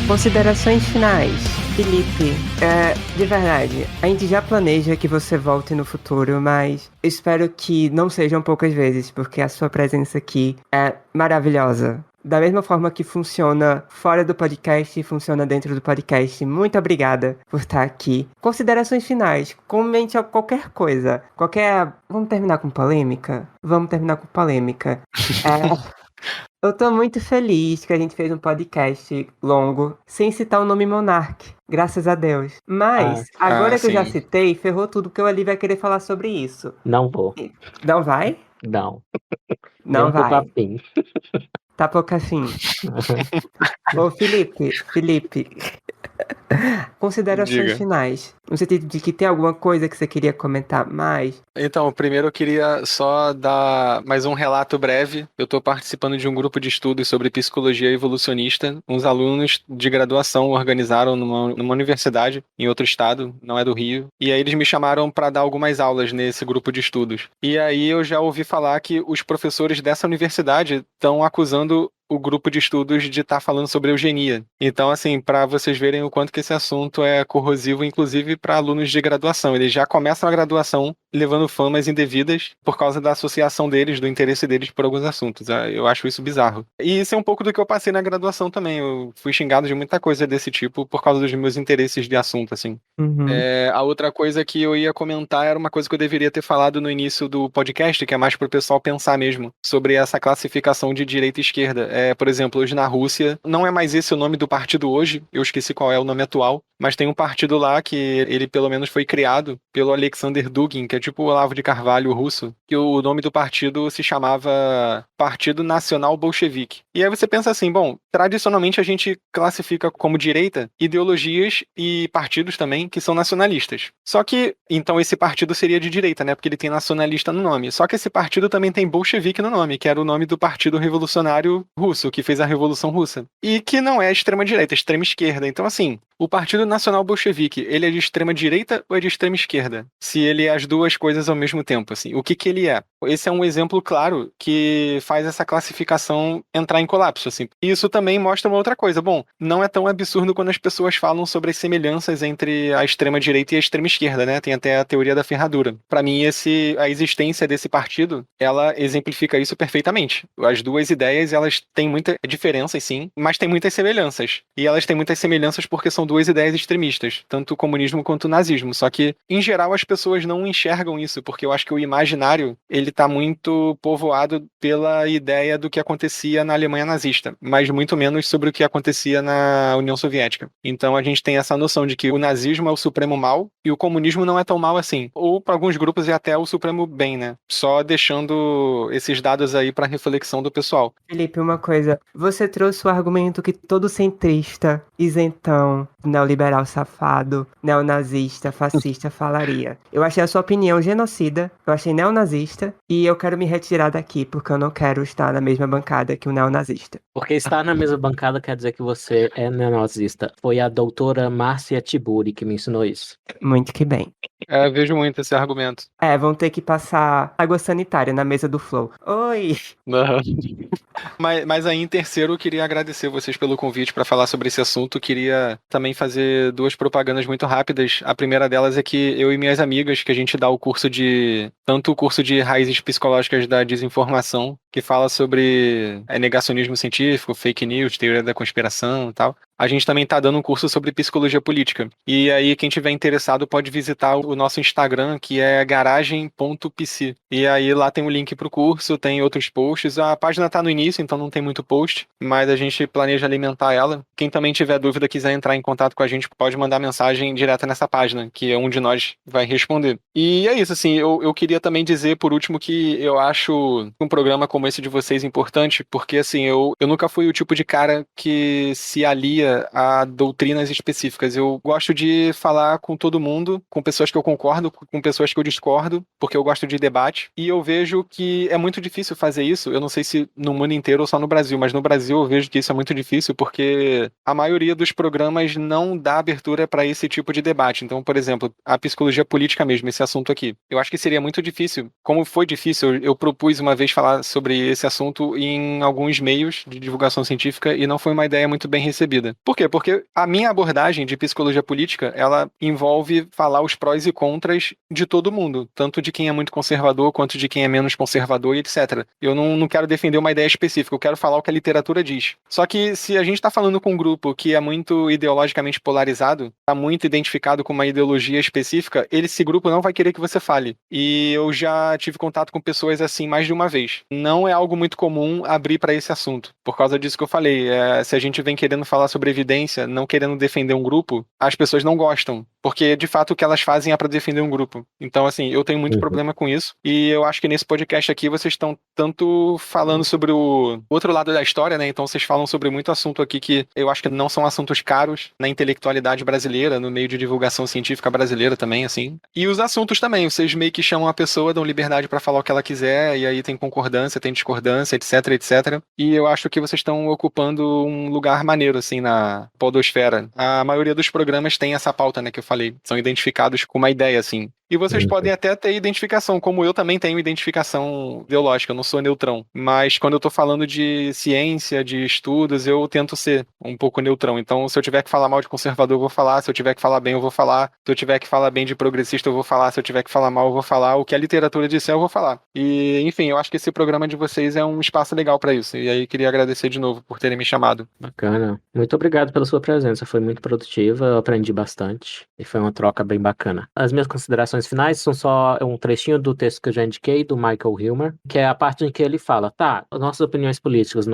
Considerações finais. Felipe, de verdade, a gente já planeja que você volte no futuro, mas espero que não sejam poucas vezes, porque a sua presença aqui é maravilhosa. Da mesma forma que funciona fora do podcast, funciona dentro do podcast. Muito obrigada por estar aqui. Considerações finais. Comente qualquer coisa. Vamos terminar com polêmica? Vamos terminar com polêmica. Eu tô muito feliz que a gente fez um podcast longo, sem citar o nome Monark. Graças a Deus. Mas, agora que eu já citei, ferrou tudo, porque o Ali vai querer falar sobre isso. Não vou. Não vai? Não. Não vai. Pouco afim. Tá pouco afim. Ô, Felipe. Considerações finais. No sentido de que tem alguma coisa que você queria comentar mais? Então, primeiro eu queria só dar mais um relato breve. Eu estou participando de um grupo de estudos sobre psicologia evolucionista. Uns alunos de graduação organizaram numa universidade em outro estado, não é do Rio. E aí eles me chamaram para dar algumas aulas nesse grupo de estudos. E aí eu já ouvi falar que os professores dessa universidade estão acusando o grupo de estudos de estar falando sobre eugenia. Então, assim, para vocês verem o quanto que esse assunto é corrosivo, inclusive para alunos de graduação. Eles já começam a graduação levando famas indevidas por causa da associação deles, do interesse deles por alguns assuntos. Eu acho isso bizarro. E isso é um pouco do que eu passei na graduação também. Eu fui xingado de muita coisa desse tipo por causa dos meus interesses de assunto, assim. Uhum. A outra coisa que eu ia comentar era uma coisa que eu deveria ter falado no início do podcast, que é mais pro pessoal pensar mesmo, sobre essa classificação de direita e esquerda. Por exemplo, hoje na Rússia, não é mais esse o nome do partido hoje, eu esqueci qual é o nome atual, mas tem um partido lá que ele pelo menos foi criado pelo Alexander Dugin, que é tipo o Olavo de Carvalho russo, que o nome do partido se chamava Partido Nacional Bolchevique. E aí você pensa assim, bom, tradicionalmente a gente classifica como direita ideologias e partidos também que são nacionalistas. Só que, então esse partido seria de direita, né? Porque ele tem nacionalista no nome. Só que esse partido também tem bolchevique no nome, que era o nome do Partido Revolucionário Russo, que fez a Revolução Russa. E que não é extrema-direita, é extrema-esquerda. Então, assim, o Partido Nacional Bolchevique, ele é de extrema-direita ou é de extrema-esquerda? Se ele é as duas coisas ao mesmo tempo, assim. O que ele é? Esse é um exemplo claro que faz essa classificação entrar em colapso, assim. E isso também mostra uma outra coisa. Bom, não é tão absurdo quando as pessoas falam sobre as semelhanças entre a extrema-direita e a extrema-esquerda, né? Tem até a teoria da ferradura. Para mim, a existência desse partido, ela exemplifica isso perfeitamente. As duas ideias, elas têm muitas diferenças, sim, mas têm muitas semelhanças. E elas têm muitas semelhanças porque são duas ideias extremistas, tanto o comunismo quanto o nazismo. Só que, em geral, as pessoas não enxergam isso, porque eu acho que o imaginário, ele tá muito povoado pela ideia do que acontecia na Alemanha nazista, mas muito menos sobre o que acontecia na União Soviética. Então a gente tem essa noção de que o nazismo é o supremo mal e o comunismo não é tão mal assim. Ou para alguns grupos é até o supremo bem, né? Só deixando esses dados aí para reflexão do pessoal. Felipe, uma coisa. Você trouxe o argumento que todo centrista, isentão, neoliberal safado, neonazista, fascista falaria. Eu achei a sua opinião genocida, eu achei neonazista e eu quero me retirar daqui porque eu não quero estar na mesma bancada que o neonazista. Porque estar na mesma bancada quer dizer que você é neonazista. Foi a doutora Márcia Tiburi que me ensinou isso. Muito que bem. Eu vejo muito esse argumento. Vão ter que passar água sanitária na mesa do Flow. Oi! Mas aí, em terceiro, eu queria agradecer vocês pelo convite para falar sobre esse assunto. Queria também fazer duas propagandas muito rápidas. A primeira delas é que eu e minhas amigas, que a gente dá tanto o curso de Raízes Psicológicas da Desinformação, que fala sobre negacionismo científico, fake news, teoria da conspiração e tal. A gente também está dando um curso sobre psicologia política. E aí, quem tiver interessado pode visitar o nosso Instagram, que é garagem.pc. E aí, lá tem o link para o curso, tem outros posts. A página está no início, então não tem muito post, mas a gente planeja alimentar ela. Quem também tiver dúvida, quiser entrar em contato com a gente, pode mandar mensagem direta nessa página, que um de nós vai responder. E é isso, assim, eu queria também dizer, por último, que eu acho um programa como esse de vocês importante, porque, assim, eu nunca fui o tipo de cara que se alia a doutrinas específicas. Eu gosto de falar com todo mundo, com pessoas que eu concordo, com pessoas que eu discordo, porque eu gosto de debate, e eu vejo que é muito difícil fazer isso. Eu não sei se no mundo inteiro ou só no Brasil, mas no Brasil eu vejo que isso é muito difícil, porque a maioria dos programas não dá abertura para esse tipo de debate. Então, por exemplo, a psicologia política mesmo, esse assunto aqui. Eu acho que seria muito difícil. Como foi difícil, eu propus uma vez falar sobre esse assunto em alguns meios de divulgação científica e não foi uma ideia muito bem recebida. Por quê? Porque a minha abordagem de psicologia política, ela envolve falar os prós e contras de todo mundo, tanto de quem é muito conservador quanto de quem é menos conservador e etc. Eu não quero defender uma ideia específica, eu quero falar o que a literatura diz. Só que se a gente está falando com um grupo que é muito ideologicamente polarizado, está muito identificado com uma ideologia específica, esse grupo não vai querer que você fale. E eu já tive contato com pessoas assim mais de uma vez. Não é algo muito comum abrir para esse assunto. Por causa disso que eu falei, se a gente vem querendo falar sobre evidência, não querendo defender um grupo, as pessoas não gostam. Porque, de fato, o que elas fazem é para defender um grupo. Então, assim, eu tenho muito problema com isso. E eu acho que nesse podcast aqui vocês estão tanto falando sobre o outro lado da história, né? Então, vocês falam sobre muito assunto aqui que eu acho que não são assuntos caros na intelectualidade brasileira, no meio de divulgação científica brasileira também, assim. E os assuntos também. Vocês meio que chamam a pessoa, dão liberdade para falar o que ela quiser, e aí tem concordância, tem discordância, etc, etc. E eu acho que vocês estão ocupando um lugar maneiro, assim, na podosfera. A maioria dos programas tem essa pauta, né, que eu falei. São identificados com uma ideia, assim. E vocês podem até ter identificação, como eu também tenho identificação ideológica, eu não sou neutrão. Mas quando eu tô falando de ciência, de estudos, eu tento ser um pouco neutrão. Então, se eu tiver que falar mal de conservador, eu vou falar. Se eu tiver que falar bem, eu vou falar. Se eu tiver que falar bem de progressista, eu vou falar. Se eu tiver que falar mal, eu vou falar. O que a literatura disser, eu vou falar. E, enfim, eu acho que esse programa de vocês é um espaço legal pra isso. E aí, queria agradecer de novo por terem me chamado. Bacana. Muito obrigado pela sua presença. Foi muito produtiva, eu aprendi bastante. E foi uma troca bem bacana. As minhas considerações considerações finais são só um trechinho do texto que eu já indiquei, do Michael Hilmer, que é a parte em que ele fala, tá, nossas opiniões políticas,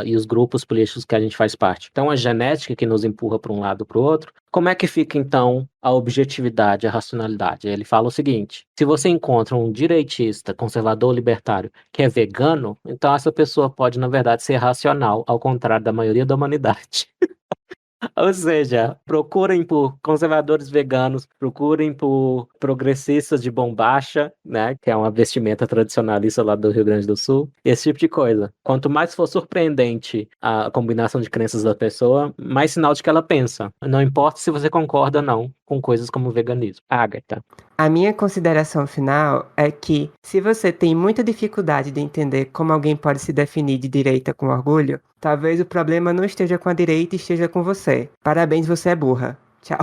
e os grupos políticos que a gente faz parte. Então, a genética que nos empurra para um lado ou para o outro, como é que fica, então, a objetividade, a racionalidade? Ele fala o seguinte, se você encontra um direitista, conservador, libertário, que é vegano, então essa pessoa pode, na verdade, ser racional, ao contrário da maioria da humanidade. Ou seja, procurem por conservadores veganos, procurem por progressistas de bombacha, né, que é uma vestimenta tradicionalista lá do Rio Grande do Sul, esse tipo de coisa. Quanto mais for surpreendente a combinação de crenças da pessoa, mais sinal de que ela pensa. Não importa se você concorda ou não com coisas como o veganismo. Agatha. A minha consideração final é que, se você tem muita dificuldade de entender como alguém pode se definir de direita com orgulho, talvez o problema não esteja com a direita e esteja com você. Parabéns, você é burra. Tchau.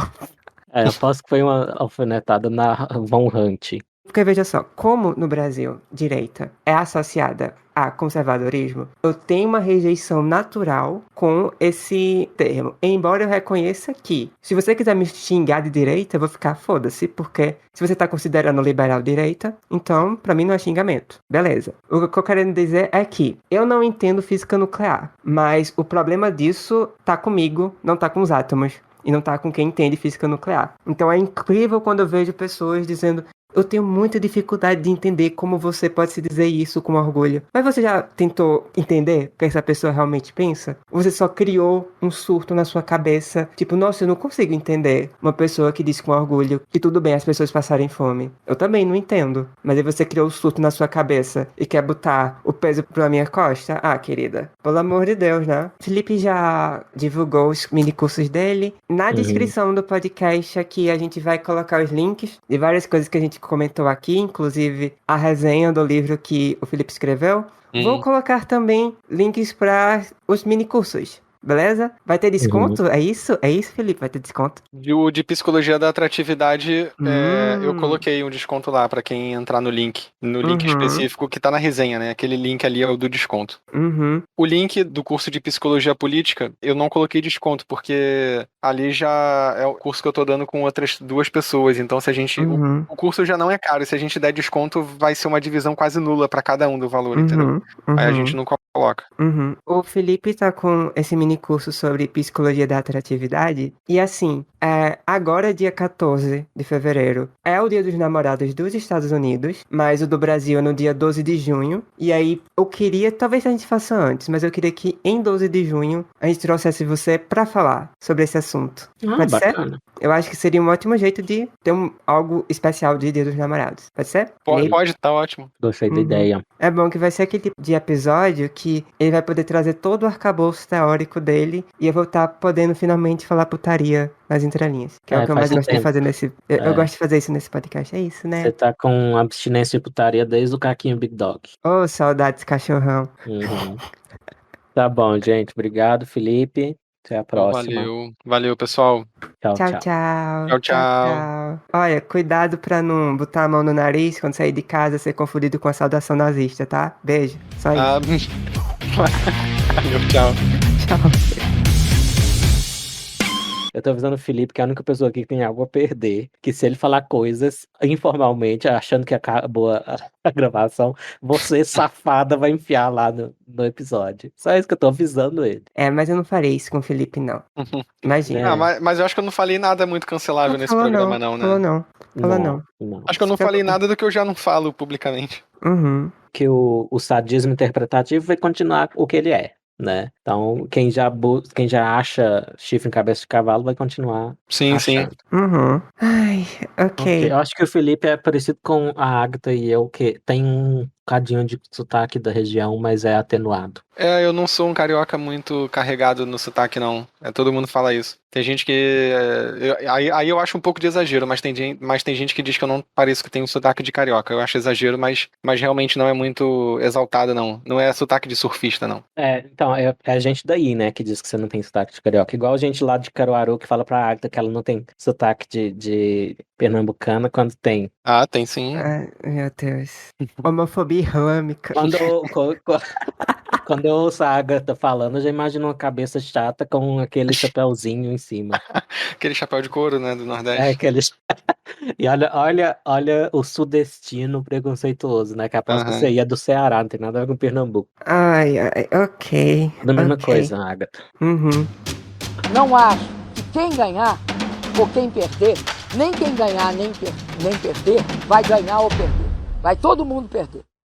Eu aposto que foi uma alfinetada na Von Hunt. Porque veja só, como no Brasil direita é associada a conservadorismo, eu tenho uma rejeição natural com esse termo. Embora eu reconheça que, se você quiser me xingar de direita, eu vou ficar foda-se, porque se você tá considerando liberal direita, então pra mim não é xingamento. Beleza. O que eu quero dizer é que eu não entendo física nuclear, mas o problema disso tá comigo, não tá com os átomos. E não tá com quem entende física nuclear. Então é incrível quando eu vejo pessoas dizendo: eu tenho muita dificuldade de entender como você pode se dizer isso com orgulho. Mas você já tentou entender o que essa pessoa realmente pensa? Ou você só criou um surto na sua cabeça? Tipo, nossa, eu não consigo entender uma pessoa que diz com orgulho que tudo bem as pessoas passarem fome. Eu também não entendo. Mas aí você criou um surto na sua cabeça e quer botar o peso pra minha costa? Ah, querida, pelo amor de Deus, né? Felipe já divulgou os minicursos dele. Na descrição do podcast aqui a gente vai colocar os links de várias coisas que a gente comentou aqui, inclusive a resenha do livro que o Felipe escreveu. Vou colocar também links para os minicursos. Beleza? Vai ter desconto? É isso? É isso, Felipe? Vai ter desconto? O de psicologia da atratividade, eu coloquei um desconto lá pra quem entrar no link. No link específico que tá na resenha, né? Aquele link ali é o do desconto. O link do curso de psicologia política, eu não coloquei desconto, porque ali já é o curso que eu tô dando com outras 2 pessoas. Então, se a gente. O curso já não é caro. Se a gente der desconto, vai ser uma divisão quase nula pra cada um do valor, entendeu? Aí a gente não coloca. O Felipe tá com esse mini curso sobre psicologia da atratividade. E assim, agora dia 14 de fevereiro é o dia dos namorados dos Estados Unidos, mas o do Brasil é no dia 12 de junho. E aí eu queria, talvez a gente faça antes, mas eu queria que em 12 de junho a gente trouxesse você pra falar sobre esse assunto. Pode bacana. ser? Eu acho que seria um ótimo jeito de ter algo especial de Dia dos Namorados. Pode ser? Pode, tá ótimo. Gostei da ideia. É bom que vai ser aquele tipo de episódio que ele vai poder trazer todo o arcabouço teórico dele e eu vou estar podendo finalmente falar putaria nas entrelinhas. Que é o que eu mais gosto de fazer nesse... Eu gosto de fazer isso nesse podcast. É isso, né? Você tá com abstinência de putaria desde o Caquinho Big Dog. Oh, saudades, cachorrão. Tá bom, gente. Obrigado, Felipe. Até a próxima. Valeu, pessoal. Tchau. Olha, cuidado pra não botar a mão no nariz quando sair de casa e ser confundido com a saudação nazista, tá? Beijo. Só isso. Valeu, tchau. Eu tô avisando o Felipe que é a única pessoa aqui que tem algo a perder. Que se ele falar coisas informalmente, achando que acabou a gravação, você, safada, vai enfiar lá no episódio. Só isso que eu tô avisando ele. Mas eu não farei isso com o Felipe, não. Imagina. Mas eu acho que eu não falei nada muito cancelável nesse programa, não, né? Falou não. Acho que eu não falei nada do que eu já não falo publicamente. Que o sadismo interpretativo vai continuar o que ele é. Né? Então, quem já acha chifre em cabeça de cavalo vai continuar achando. Ai, ok. Eu acho que o Felipe é parecido com a Agatha e eu, que tem um cadinho de sotaque da região, mas é atenuado. Eu não sou um carioca muito carregado no sotaque, não. Todo mundo fala isso. Tem gente que... Aí eu acho um pouco de exagero, mas tem gente que diz que eu não pareço que tenho um sotaque de carioca. Eu acho exagero, mas realmente não é muito exaltado, não. Não é sotaque de surfista, não. Então, é a gente daí, né, que diz que você não tem sotaque de carioca. Igual a gente lá de Caruaru que fala pra Agatha que ela não tem sotaque de pernambucana, quando tem. Ah, tem sim. Ai, meu Deus. Homofobia islâmica. Quando eu ouço a Agatha falando, eu já imagino uma cabeça chata com aquele chapéuzinho em cima. Aquele chapéu de couro, né, do Nordeste. E olha o sudestino preconceituoso, né? Que aposto que você ia do Ceará, não tem nada a ver com Pernambuco. Ai, ok. Da mesma ok. coisa, Agatha. Uhum. Não acho que quem ganhar ou quem perder, nem quem ganhar nem perder, vai ganhar ou perder. Vai todo mundo perder.